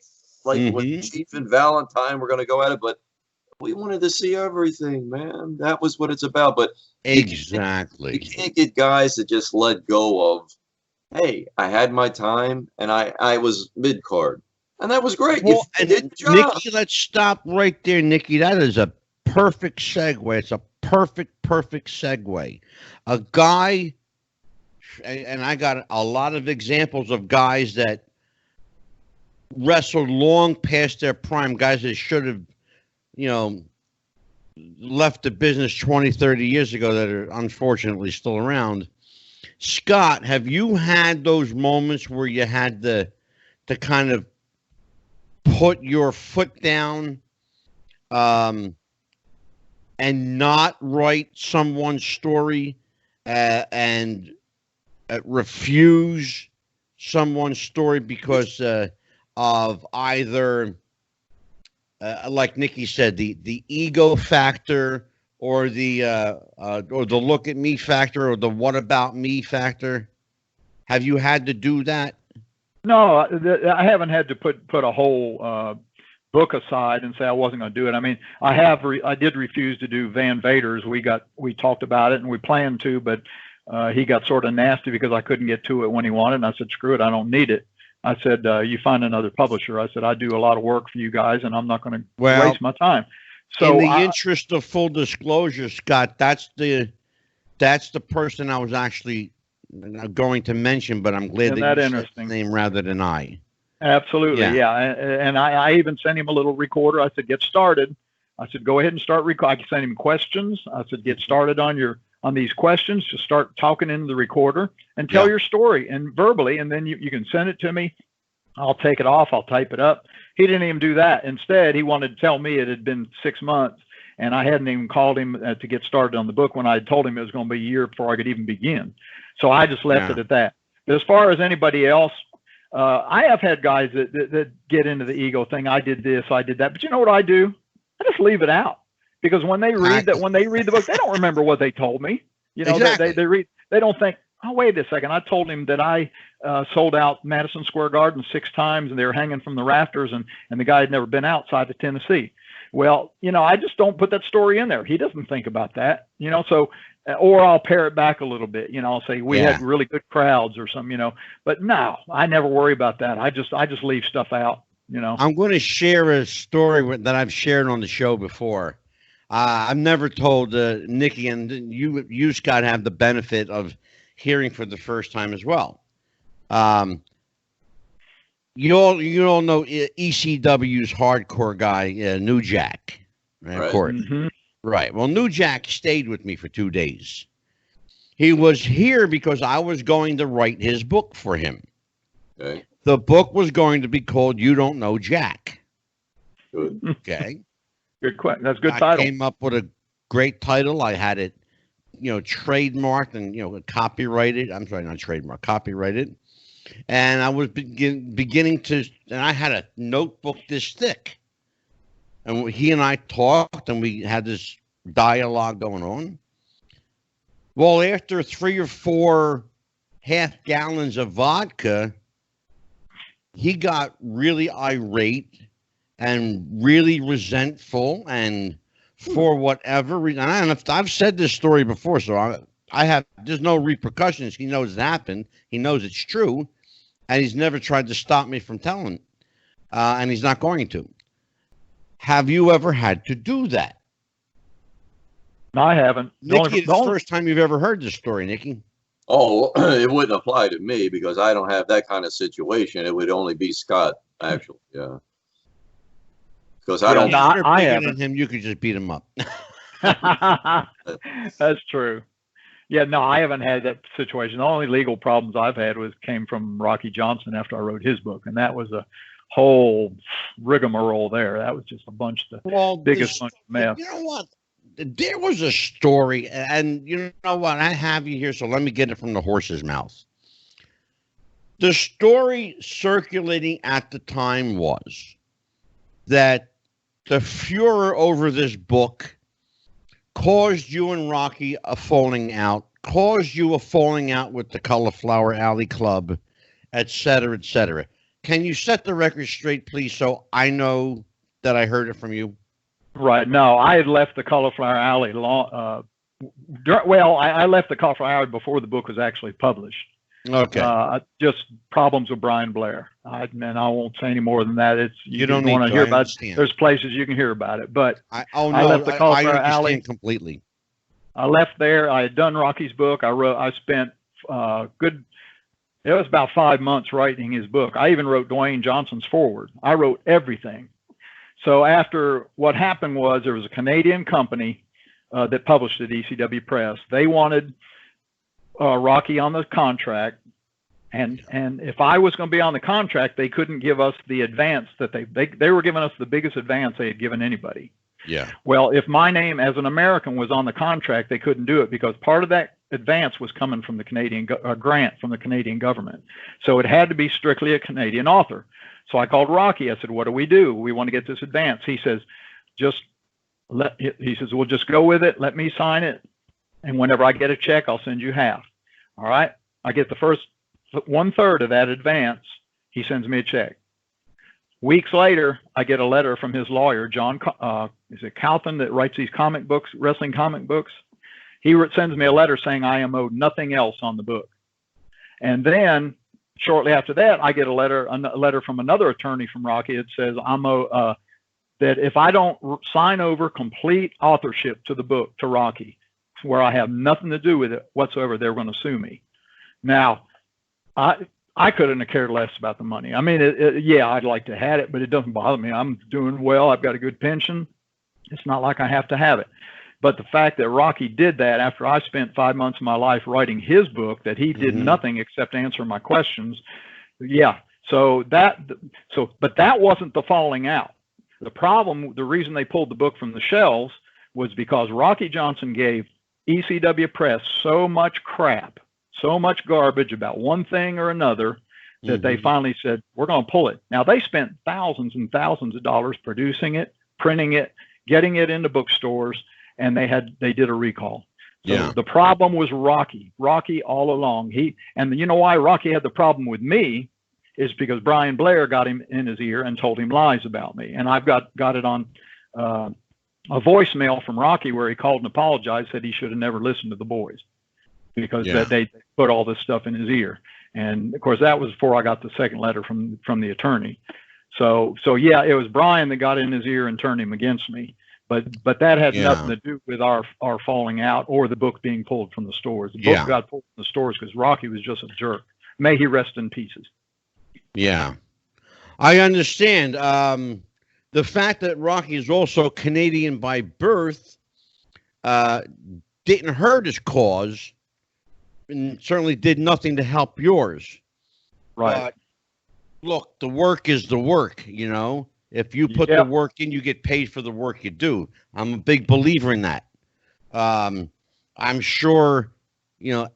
Like when Chief and Valentine were going to go at it, but we wanted to see everything, man. That was what it's about. But exactly, you can't get guys to just let go of, hey, I had my time and I was mid card, and that was great. Well, and Nikki, let's stop right there, Nikki. That is a perfect segue. It's a perfect segue. A guy, and I got a lot of examples of guys that wrestled long past their prime, guys that should have, you know, left the business 20, 30 years ago that are unfortunately still around. Scott, have you had those moments where you had to kind of put your foot down and not write someone's story and refuse someone's story because of either like Nikki said, the ego factor or the look at me factor or the what about me factor? Have you had to do that? No, I haven't had to put a whole book aside and say I wasn't going to do it. I mean, I did refuse to do Van Vader's. We talked about it and we planned to, but he got sort of nasty because I couldn't get to it when he wanted. And I said, screw it, I don't need it. I said, you find another publisher. I said, I do a lot of work for you guys, and I'm not going to waste my time. So in the interest of full disclosure, Scott, that's the person I was actually going to mention, but I'm glad that you said his name rather than I. Absolutely, yeah. And I even sent him a little recorder. I said, get started. I said, go ahead and start recording. I sent him questions. I said, get started on these questions. Just start talking into the recorder and tell your story and verbally, and then you can send it to me. I'll take it off. I'll type it up. He didn't even do that. Instead, he wanted to tell me it had been 6 months, and I hadn't even called him to get started on the book when I had told him it was going to be a year before I could even begin. So I just left it at that. But as far as anybody else, I have had guys that get into the ego thing. I did this, I did that. But you know what I do? I just leave it out. Because when they read the book, they don't remember what they told me. You know, they don't think, oh, wait a second. I told him that I sold out Madison Square Garden 6 times and they were hanging from the rafters and the guy had never been outside of Tennessee. Well, you know, I just don't put that story in there. He doesn't think about that, you know, so, or I'll pare it back a little bit, you know, I'll say we had really good crowds or something, you know, but no, I never worry about that. I just leave stuff out, you know. I'm going to share a story that I've shared on the show before. I've never told Nikki, and you, Scott, have the benefit of hearing for the first time as well. You all know ECW's hardcore guy, New Jack, right? Of course. Right. Well, New Jack stayed with me for 2 days. He was here because I was going to write his book for him. Okay. The book was going to be called You Don't Know Jack. Good. Okay. Good question. That's a good title. I came up with a great title. I had it, you know, trademarked and, you know, copyrighted. I'm sorry, not trademarked, copyrighted. And I was beginning to, and I had a notebook this thick. And he and I talked and we had this dialogue going on. Well, after 3 or 4 half gallons of vodka, he got really irate and really resentful, and for whatever reason, and I've said this story before, so there's no repercussions. He knows it happened. He knows it's true, and he's never tried to stop me from telling it, and he's not going to. Have you ever had to do that? No, I haven't. Nikki, it's the first time you've ever heard this story, Nikki. Oh, it wouldn't apply to me because I don't have that kind of situation. It would only be Scott, actually. Yeah. Because I don't. If you're I bigger haven't. than him, you could just beat him up. That's true. Yeah, no, I haven't had that situation. The only legal problems I've had came from Rocky Johnson after I wrote his book, and that was a whole rigmarole there. That was just a bunch of biggest bunch of mess. You know what? There was a story, and you know what? I have you here, so let me get it from the horse's mouth. The story circulating at the time was that the furor over this book caused you and Rocky a falling out, caused you a falling out with the Cauliflower Alley Club, et cetera, et cetera. Can you set the record straight, please, so I know that I heard it from you? Right. No, I had left the Cauliflower Alley I left the Cauliflower Alley before the book was actually published. Okay. Just problems with Brian Blair. I won't say any more than that. You don't want to hear about it. Understand. There's places you can hear about it. But I left the Cauliflower Alley completely. I left there. I had done Rocky's book. I spent it was about 5 months writing his book. I even wrote Dwayne Johnson's foreword. I wrote everything. So after, what happened was, there was a Canadian company that published at ECW Press. They wanted Rocky on the contract, and if I was going to be on the contract, they couldn't give us the advance that they were giving us the biggest advance they had given anybody. Yeah. Well, if my name as an American was on the contract, they couldn't do it because part of that advance was coming from the Canadian grant from the Canadian government. So it had to be strictly a Canadian author. So I called Rocky. I said, "What do? We want to get this advance." He says, "We'll just go with it. Let me sign it. And whenever I get a check, I'll send you half." All right. I get the first 1/3 of that advance. He sends me a check. Weeks later, I get a letter from his lawyer, John, is it Calvin, that writes these comic books, wrestling comic books? He sends me a letter saying I am owed nothing else on the book. And then shortly after that, I get a letter from another attorney from Rocky that says that if I don't sign over complete authorship to the book to Rocky, where I have nothing to do with it whatsoever, they're going to sue me. Now, I couldn't have cared less about the money. I mean, yeah, I'd like to have it, but it doesn't bother me. I'm doing well. I've got a good pension. It's not like I have to have it. But the fact that Rocky did that after I spent 5 months of my life writing his book, that he did nothing except answer my questions. Yeah. But that wasn't the falling out. The problem, the reason they pulled the book from the shelves was because Rocky Johnson gave ECW Press so much crap, so much garbage about one thing or another, that they finally said, "We're going to pull it." Now, they spent thousands and thousands of dollars producing it, printing it, getting it into bookstores, and they did a recall. So the problem was Rocky all along. And you know why Rocky had the problem with me is because Brian Blair got him in his ear and told him lies about me. And I've got it on a voicemail from Rocky where he called and apologized, said he should have never listened to the boys because they put all this stuff in his ear. And of course, that was before I got the second letter from the attorney. So yeah, it was Brian that got in his ear and turned him against me. But that had nothing to do with our falling out or the book being pulled from the stores. The book got pulled from the stores because Rocky was just a jerk. May he rest in pieces. Yeah, I understand. The fact that Rocky is also Canadian by birth didn't hurt his cause, and certainly did nothing to help yours. Right. Look, the work is the work, you know. If you put the work in, you get paid for the work you do. I'm a big believer in that. I'm sure,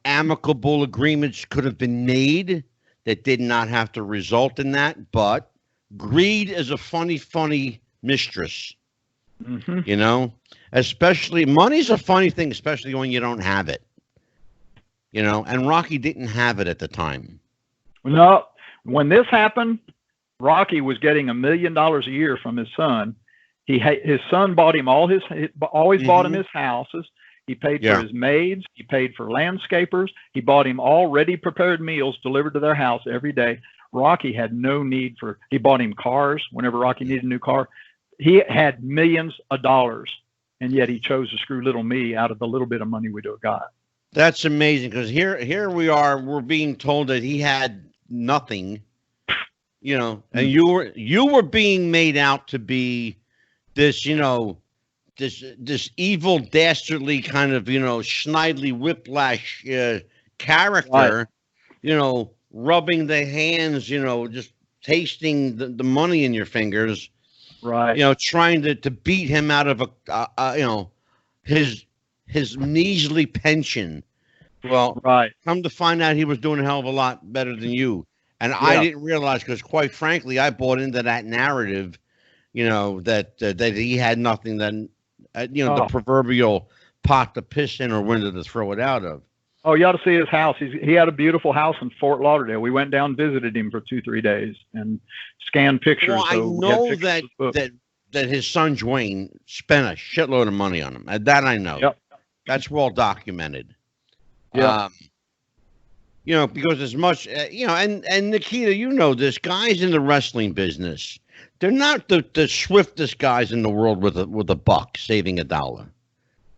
amicable agreements could have been made that did not have to result in that. But greed is a funny mistress, especially money's a funny thing, especially when you don't have it, and Rocky didn't have it at the time. No, when this happened, Rocky was getting $1 million a year from his son. His son bought him bought him his houses. He paid for his maids. He paid for landscapers. He bought him already prepared meals delivered to their house every day. Rocky had no need he bought him cars whenever Rocky needed a new car. He had millions of dollars, and yet he chose to screw little me out of the little bit of money we got. That's amazing, because here we are, we're being told that he had nothing. And you were being made out to be this, this evil, dastardly kind of, Schneidly Whiplash character, Right. rubbing the hands, just tasting the money in your fingers, Right. trying to beat him out of his measly pension. Well, Right. come to find out, he was doing a hell of a lot better than you. And I didn't realize, because quite frankly, I bought into that narrative, that he had nothing than, the proverbial pot to piss in or window to throw it out of. Oh, you ought to see his house. He had a beautiful house in Fort Lauderdale. We went down, visited him for 2-3 days, and scanned pictures. Well, I know that his son Dwayne spent a shitload of money on him. That I know. Yep. That's well documented. Yeah. Because as much, and Nikita, this, guys in the wrestling business, they're not the swiftest guys in the world with a buck saving $1.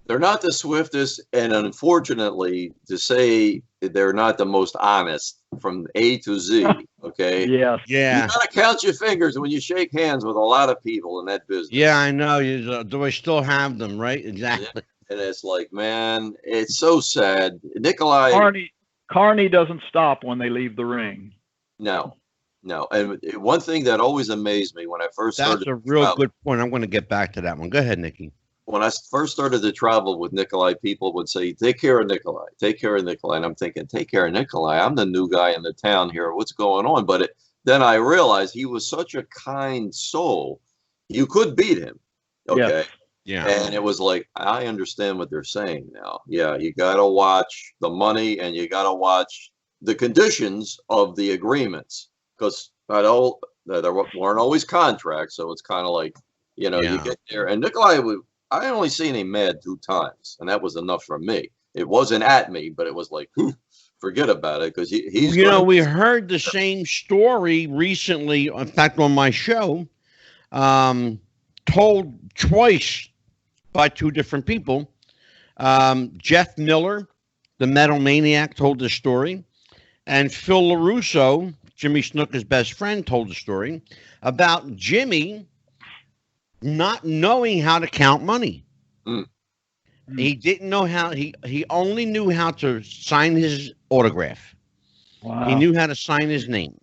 They're not the swiftest, and unfortunately, to say they're not the most honest from A to Z. Okay. Yes. Yeah. You gotta count your fingers when you shake hands with a lot of people in that business. Yeah, I know. Do I still have them? Right. Exactly. Yeah. And it's like, man, it's so sad. Nikolai. Carney doesn't stop when they leave the ring. No. And one thing that always amazed me when I first started. That's a real good point. I'm going to get back to that one. Go ahead, Nikki. When I first started to travel with Nikolai, people would say, take care of Nikolai, take care of Nikolai. And I'm thinking, take care of Nikolai. I'm the new guy in the town here. What's going on? But then I realized he was such a kind soul. You could beat him. Okay. Yeah. And it was like, I understand what they're saying now. Yeah. You got to watch the money, and you got to watch the conditions of the agreements, because there weren't always contracts. So it's kind of like, you get there, and Nikolai I only seen him mad 2 times, and that was enough for me. It wasn't at me, but it was like, forget about it, because he's. We heard the same story recently. In fact, on my show, told twice by 2 different people. Jeff Miller, the Metal Maniac, told the story, and Phil LaRusso, Jimmy Snuka's best friend, told the story about Jimmy not knowing how to count money. He didn't know how. He only knew how to sign his autograph. Wow. He knew how to sign his name.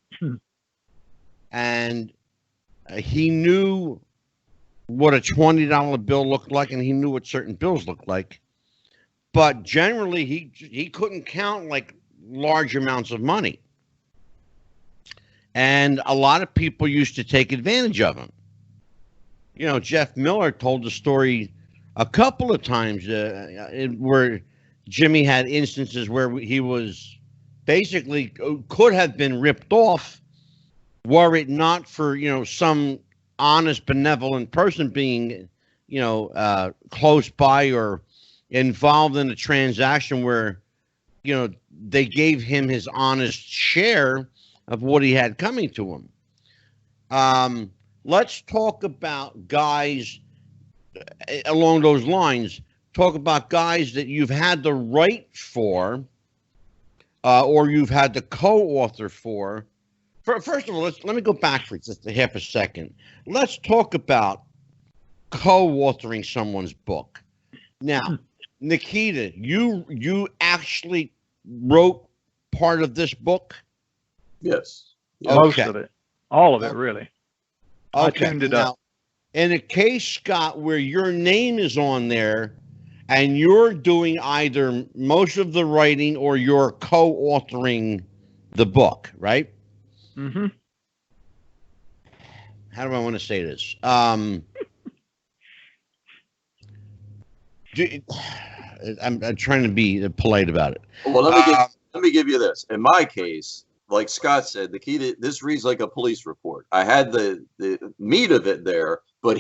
And he knew what a $20 bill looked like, and he knew what certain bills looked like. But generally, he couldn't count like large amounts of money. And a lot of people used to take advantage of him. Jeff Miller told the story a couple of times where Jimmy had instances where he was basically could have been ripped off, were it not for, some honest, benevolent person being, close by or involved in a transaction where, they gave him his honest share of what he had coming to him. Let's talk about guys along those lines. Talk about guys that you've had the right for, or you've had the co-author for. First of all, let me go back for just a half a second. Let's talk about co-authoring someone's book. Now, Nikita, you actually wrote part of this book? Yes. Most of it. All of it, really. Okay. I tuned it up. In a case, Scott, where your name is on there and you're doing either most of the writing or you're co-authoring the book, right? Mm-hmm. How do I want to say this? I'm trying to be polite about it. Well, let me give you this. In my case, like Scott said, the key to this reads like a police report. I had the meat of it there, but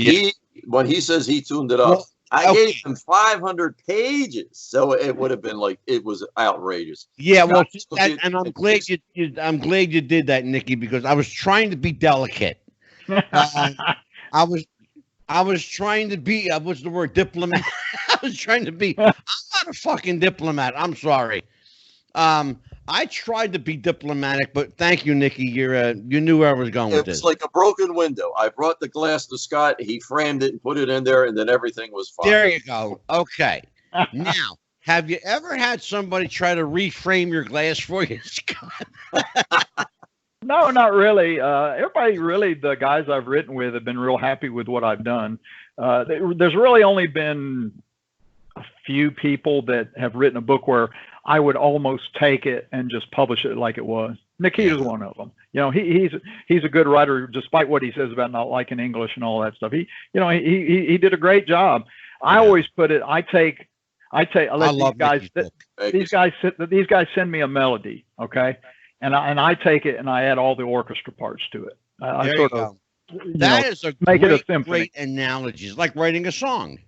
when he says he tuned it up, I gave him 500 pages, so it would have been like it was outrageous. Yeah, well, and I'm glad you did that, Nikki, because I was trying to be delicate. I was trying to be what's the word, diplomat. I was trying to be. I'm not a fucking diplomat. I'm sorry. I tried to be diplomatic, but thank you, Nikki. You knew where I was going with It this. was like a broken window. I brought the glass to Scott. He framed it and put it in there, and then everything was fine. There you go. Okay. Now, have you ever had somebody try to reframe your glass for you, Scott? No, not really. Everybody really, the guys I've written with have been real happy with what I've done. There's really only been a few people that have written a book where I would almost take it and just publish it like it was. Nikita's one of them. You know, he's a good writer, despite what he says about not liking English and all that stuff. He did a great job. I always put it. I let these guys send me a melody, okay, and I take it and I add all the orchestra parts to it. I sort of that is a make it a symphony. Great analogy. It's like writing a song.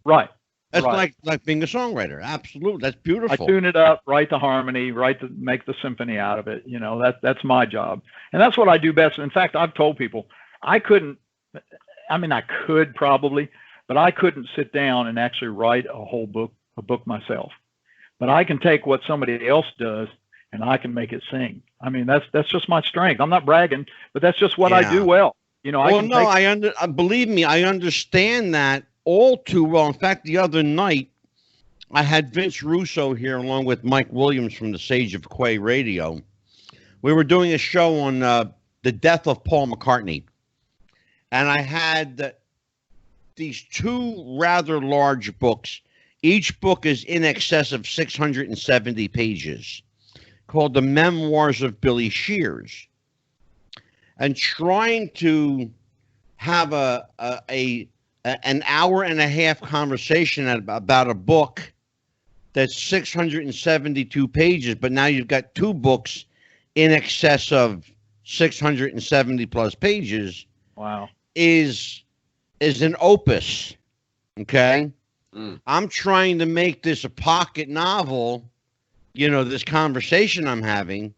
Right. That's like being a songwriter. Absolutely. That's beautiful. I tune it up, write the harmony, make the symphony out of it. You know, that's my job. And that's what I do best. In fact, I've told people I could probably, but I couldn't sit down and actually write a book myself. But I can take what somebody else does and I can make it sing. I mean, that's just my strength. I'm not bragging, but that's just what I do well. You know, believe me, I understand that all too well. In fact, the other night, I had Vince Russo here along with Mike Williams from the Sage of Quay Radio. We were doing a show on the death of Paul McCartney. And I had these two rather large books. Each book is in excess of 670 pages, called The Memoirs of Billy Shears. And trying to have an hour and a half conversation about a book that's 672 pages, but now you've got two books in excess of 670 plus pages. Wow. Is an opus. Okay. I'm trying to make this a pocket novel, you know, this conversation I'm having.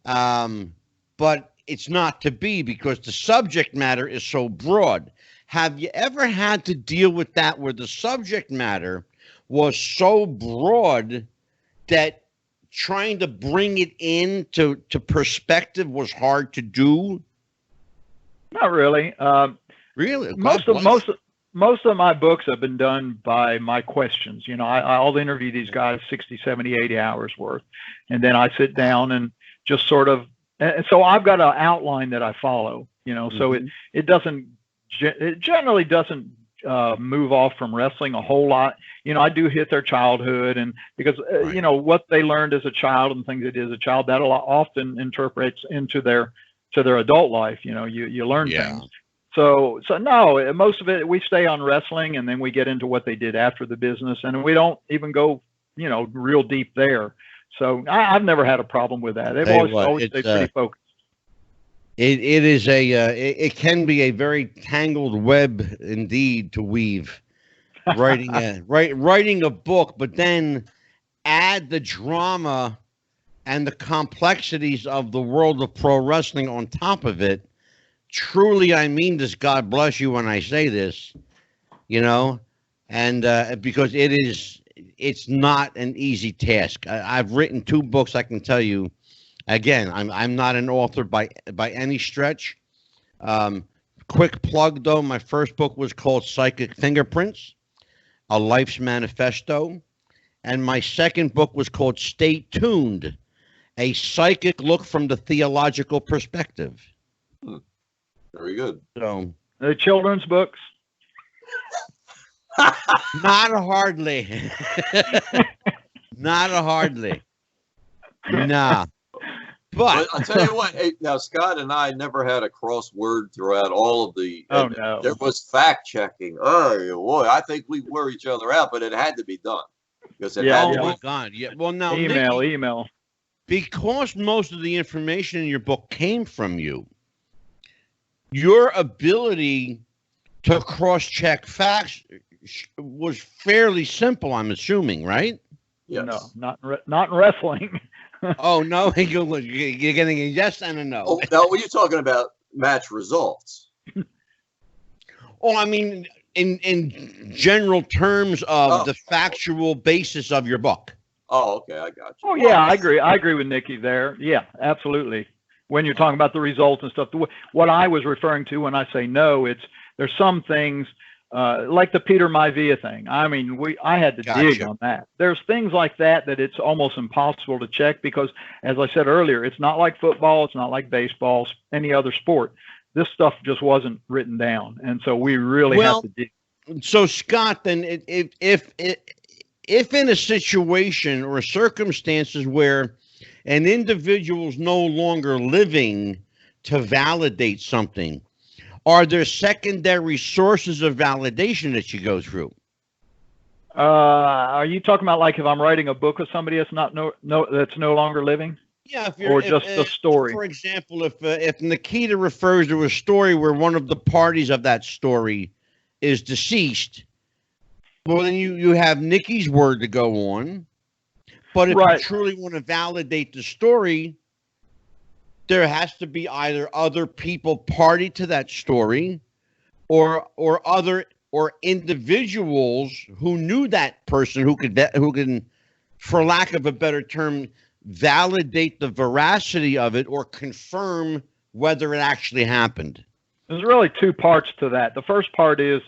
But it's not to be because the subject matter is so broad. Have you ever had to deal with that where the subject matter was so broad that trying to bring it into perspective was hard to do? Not really. Really? Most of my books have been done by my questions. You know, I'll interview these guys 60, 70, 80 hours worth. And then I sit down and just sort of, and so I've got an outline that I follow, you know, so it generally doesn't move off from wrestling a whole lot. You know, I do hit their childhood, and because you know what they learned as a child and things they did as a child, that often interprets into their adult life. You know, you learn things. So no, most of it we stay on wrestling, and then we get into what they did after the business, and we don't even go, you know, real deep there. So I've never had a problem with that. They've always stayed pretty focused. It can be a very tangled web indeed to weave, writing a book, but then add the drama and the complexities of the world of pro wrestling on top of it. Truly, I mean this. God bless you when I say this, you know, and because it's not an easy task. I've written 2 books. I can tell you. Again, I'm not an author by any stretch. Quick plug, though. My first book was called Psychic Fingerprints, A Life's Manifesto. And my second book was called Stay Tuned, A Psychic Look from the Theological Perspective. Very good. So, the children's books? Not hardly. Not hardly. Nah. But I'll tell you what, now Scott and I never had a crossword throughout all of the. No. There was fact checking. Oh boy, I think we wore each other out, but it had to be done because my God, yeah. Well, now email. Because most of the information in your book came from you, your ability to cross-check facts was fairly simple. I'm assuming, right? Yes. No, not in wrestling. Oh, no, you're getting a yes and a no. Oh, now, what are you talking about? Match results. Oh, I mean, in general terms of the factual basis of your book. Oh, okay, I got you. Oh yeah, I agree with Nikki there. Yeah, absolutely. When you're talking about the results and stuff, what I was referring to when I say no, there's some things like the Peter Maivia thing. I mean, I had to dig on that. There's things like that it's almost impossible to check because, as I said earlier, it's not like football, it's not like baseball, any other sport. This stuff just wasn't written down, and so we really have to dig. So Scott, then, if in a situation or circumstances where an individual is no longer living to validate something, are there secondary sources of validation that you go through? Are you talking about like if I'm writing a book of somebody that's that's no longer living? Yeah, or just a story. For example, if Nikita refers to a story where one of the parties of that story is deceased, well, then you have Nikki's word to go on. But if you truly want to validate the story, there has to be either other people party to that story, or individuals who knew that person who can, for lack of a better term, validate the veracity of it or confirm whether it actually happened. There's really two parts to that. The first part is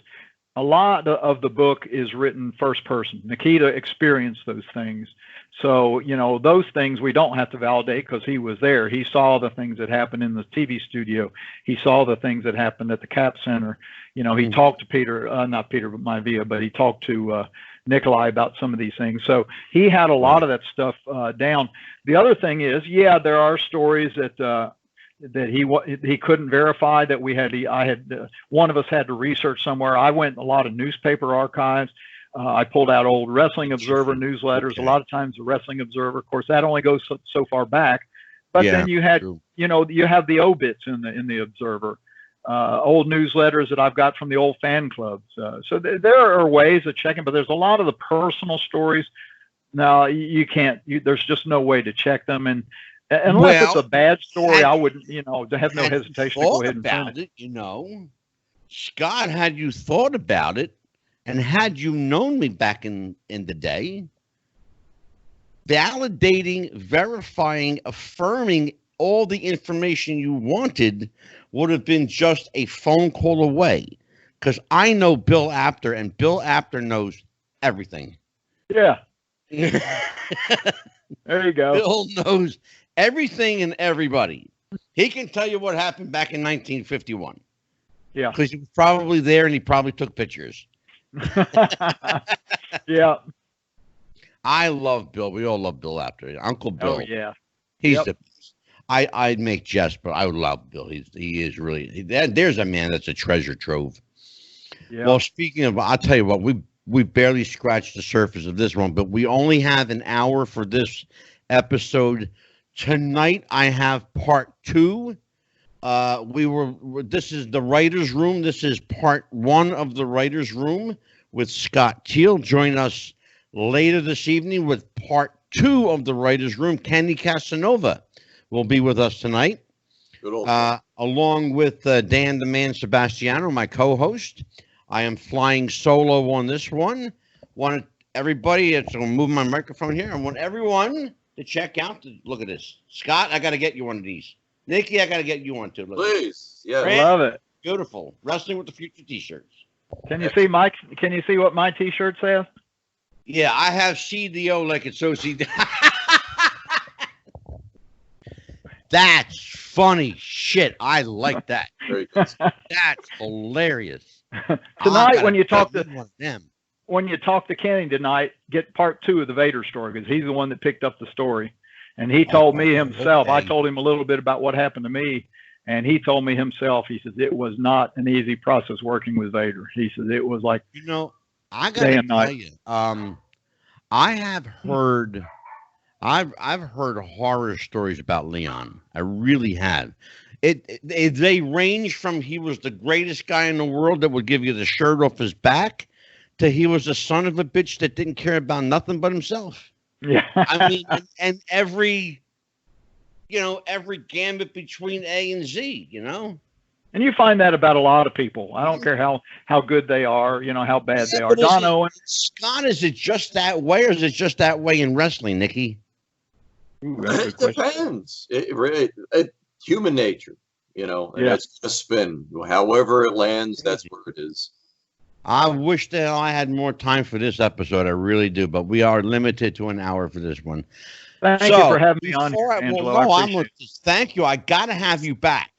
a lot of the book is written first person. Nikita experienced those things. So, those things we don't have to validate because he was there. He saw the things that happened in the TV studio. He saw the things that happened at the CAP Center. He talked to not Peter Maivia, but he talked to Nikolai about some of these things. So he had a lot of that stuff down. The other thing is, there are stories that he couldn't verify that one of us had to research somewhere. I went a lot of newspaper archives. I pulled out old Wrestling Observer newsletters. Okay. A lot of times the Wrestling Observer, of course, that only goes so far back. But then you had, you have the obits in the Observer, old newsletters that I've got from the old fan clubs. So there are ways of checking, but there's a lot of the personal stories. No, you can't. There's just no way to check them, and unless it's a bad story, I would, have no hesitation to go ahead and send it. Scott, had you thought about it? And had you known me back in the day, validating, verifying, affirming all the information you wanted would have been just a phone call away. Because I know Bill Apter, and Bill Apter knows everything. Yeah. There you go. Bill knows everything and everybody. He can tell you what happened back in 1951. Yeah. Because he was probably there and he probably took pictures. Yeah, I love Bill. We all love Bill Apter. Uncle Bill. Oh yeah, he's the. I'd make jest, but I would love Bill. He is really. There's a man that's a treasure trove. Yeah. Well, speaking of, I'll tell you what, we barely scratched the surface of this one, but we only have an hour for this episode. Tonight I have part 2. This is the writer's room. This is part 1 of the writer's room with Scott Teal. Join us later this evening with part 2 of the writer's room. Kenny Casanova will be with us tonight, along with Dan the Man Sebastiano, my co-host. I am flying solo on this one. Want everybody, I'm going to move my microphone here. I want everyone to check out. Look at this. Scott, I got to get you one of these. Nikki, I got to get you one too. Look. Please. Yeah. I love it. Beautiful. Wrestling with the Future t-shirts. Can you see Mike? Can you see what my t-shirt says? Yeah, I have CDO like it's OCD. That's funny shit. I like that. Very good. That's hilarious. Tonight, when you talk to Kenny tonight, get part 2 of the Vader story because he's the one that picked up the story. And he told me himself, I told him a little bit about what happened to me. And he told me himself, he says, it was not an easy process working with Vader. He says, it was like, I got to tell you, I have heard, I've heard horror stories about Leon. I really have. They range from he was the greatest guy in the world that would give you the shirt off his back to he was a son of a bitch that didn't care about nothing but himself. Yeah. I mean, and every gambit between A and Z, And you find that about a lot of people. I don't care how good they are, you know, how bad they are. Don Owen. Scott, is it just that way, or is it just that way in wrestling, Nikki? It depends. Human nature, you know, and that's a spin. However it lands, that's where it is. I wish that I had more time for this episode. I really do, but we are limited to an hour for this one. Thank you for having me on here, Angelo. Thank you. I got to have you back.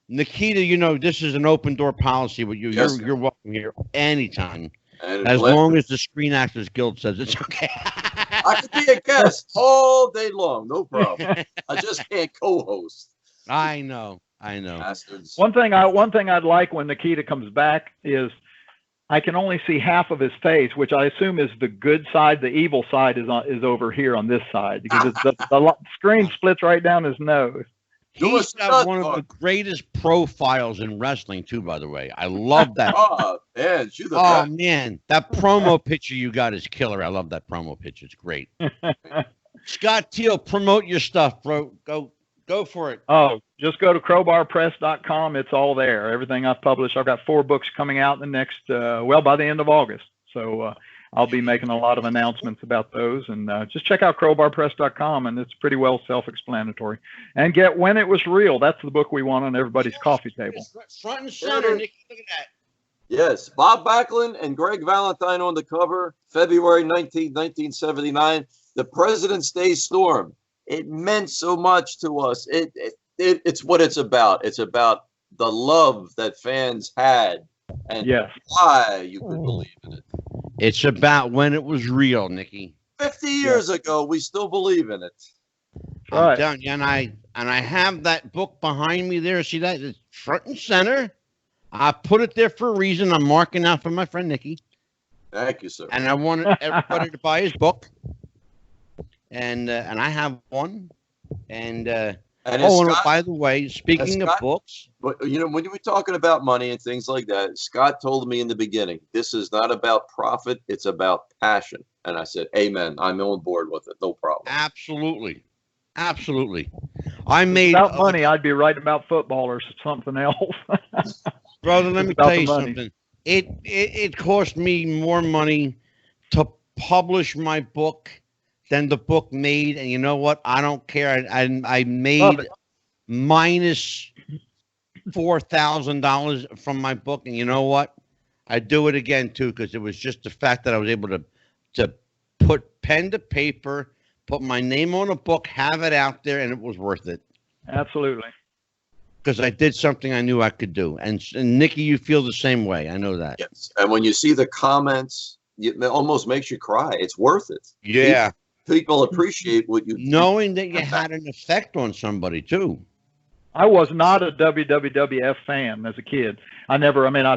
Nikita, you know, this is an open door policy with you. Yes, you're welcome here anytime. As long as the Screen Actors Guild says it's okay. I could be a guest all day long. No problem. I just can't co-host. I know. Bastards. One thing I'd like when Nikita comes back is I can only see half of his face, which I assume is the good side. The evil side is over here on this side, because the screen splits right down his nose. He's got one of the greatest profiles in wrestling, too, by the way. I love that. Man, that promo picture you got is killer. I love that promo picture. It's great. Scott Teal, promote your stuff, bro. Go for it. Oh, just go to CROWBARPress.com. It's all there. Everything I've published. I've got 4 books coming out in the next, by the end of August. So I'll be making a lot of announcements about those. And just check out CROWBARPress.com, and it's pretty well self-explanatory. And get When It Was Real. That's the book we want on everybody's coffee table. Front and center, Nikki. Look at that. Yes, Bob Backlund and Greg Valentine on the cover, February 19, 1979, the President's Day Storm. It meant so much to us. It's what it's about. It's about the love that fans had and why you could believe in it. It's about when it was real, Nikki. 50 years ago, we still believe in it. I'm telling you, and I have that book behind me there. See that? It's front and center. I put it there for a reason. I'm marking out for my friend Nikki. Thank you, sir. And I wanted everybody to buy his book. And I have one. And Scott, by the way, speaking of books, but you know, when you were talking about money and things like that, Scott told me in the beginning, this is not about profit, it's about passion. And I said, amen. I'm on board with it. No problem. Absolutely. Without money, I'd be writing about football or something else. Brother, let me tell you something. It cost me more money to publish my book than the book made, and you know what? I don't care. I made minus $4,000 from my book, and you know what? I do it again too, because it was just the fact that I was able to put pen to paper, put my name on a book, have it out there, and it was worth it. Absolutely. Because I did something I knew I could do, and Nikki, you feel the same way. I know that. Yes, and when you see the comments, it almost makes you cry. It's worth it. Yeah. People appreciate what you knowing that you had an effect on somebody too. I was not a WWF fan as a kid. I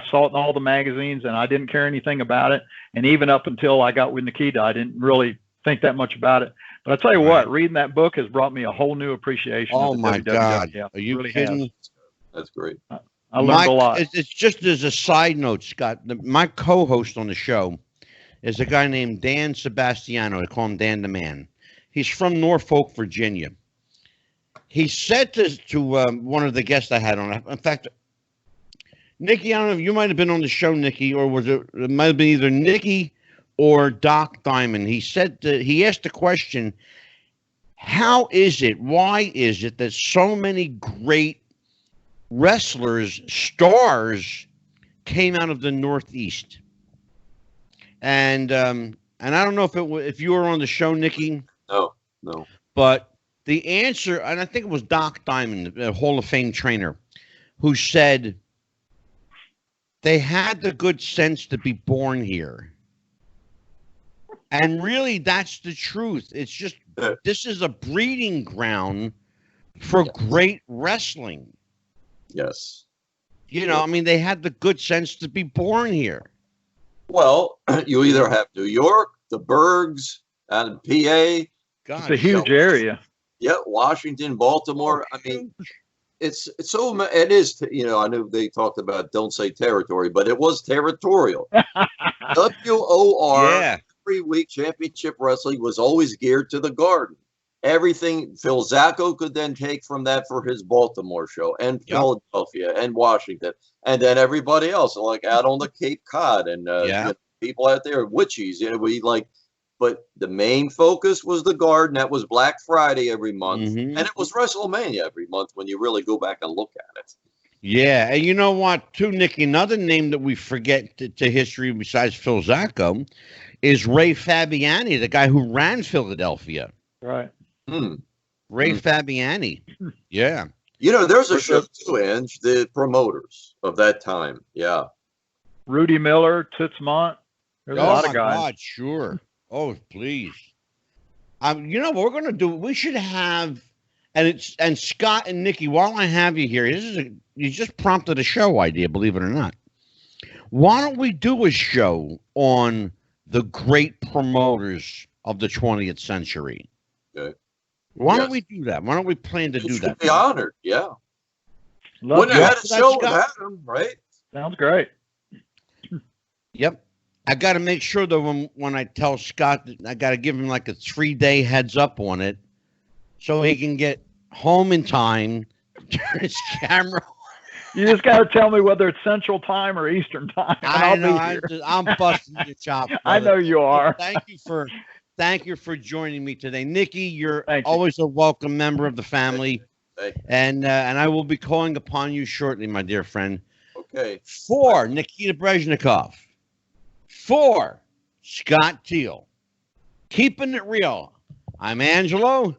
saw it in all the magazines and I didn't care anything about it. And even up until I got with Nikita, I didn't really think that much about it. But I tell you what, reading that book has brought me a whole new appreciation. Oh my God. Are you really kidding? That's great. I learned a lot. It's just as a side note, Scott, my co-host on the show is a guy named Dan Sebastiano. I call him Dan the Man. He's from Norfolk, Virginia. He said to one of the guests I had on. In fact, Nikki, I don't know if you might have been on the show, Nikki, or it might have been either Nikki or Doc Diamond. He said he asked the question, why is it that so many great wrestlers, stars, came out of the Northeast? And I don't know if you were on the show, Nikki. No. But the answer, and I think it was Doc Diamond, the Hall of Fame trainer, who said they had the good sense to be born here. And really, that's the truth. It's just, this is a breeding ground for great wrestling. Yes. You know, they had the good sense to be born here. Well, you either have New York, the Bergs, and PA. God, it's a huge area. Yeah, Washington, Baltimore. It is. I know they talked about don't say territory, but it was territorial. WOR every week championship wrestling was always geared to the Garden. everything Phil Zacco could then take from that for his Baltimore show, and Philadelphia and Washington, and then everybody else, like out on the Cape Cod, and you know, people out there, witchies, you know, we like. But the main focus was the Garden. That was Black Friday every month, and it was WrestleMania every month when you really go back and look at it. Yeah, and you know what, too, Nicky? Another name that we forget to history besides Phil Zacco is Ray Fabiani, the guy who ran Philadelphia. Right. Ray Fabiani. Yeah. You know, there's a show too, Ange, the promoters of that time. Yeah. Rudy Miller, Toots Mondt. There's a lot of guys. God, sure. Oh, please. You know what we're gonna do? We should have, and Scott and Nicky, while I have you here, you just prompted a show idea, believe it or not. Why don't we do a show on the great promoters of the 20th century? Okay. Why don't we do that? Why don't we plan to do that? Be honored, yeah. Wouldn't have had a show without him, right? Sounds great. Yep. I got to make sure that when I tell Scott, I got to give him like a 3-day heads up on it, so he can get home in time, turn his camera on. You just got to tell me whether it's Central Time or Eastern Time. I know. I'm busting your chops. I know you are. Thank you for joining me today, Nicky. You're always a welcome member of the family, and I will be calling upon you shortly, my dear friend. Okay. For Nikita Breznikov, for Scott Teal, keeping it real. I'm Angelo.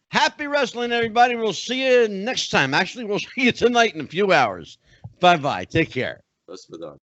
Happy wrestling, everybody. We'll see you next time. Actually, we'll see you tonight in a few hours. Bye-bye. Take care. That's for done.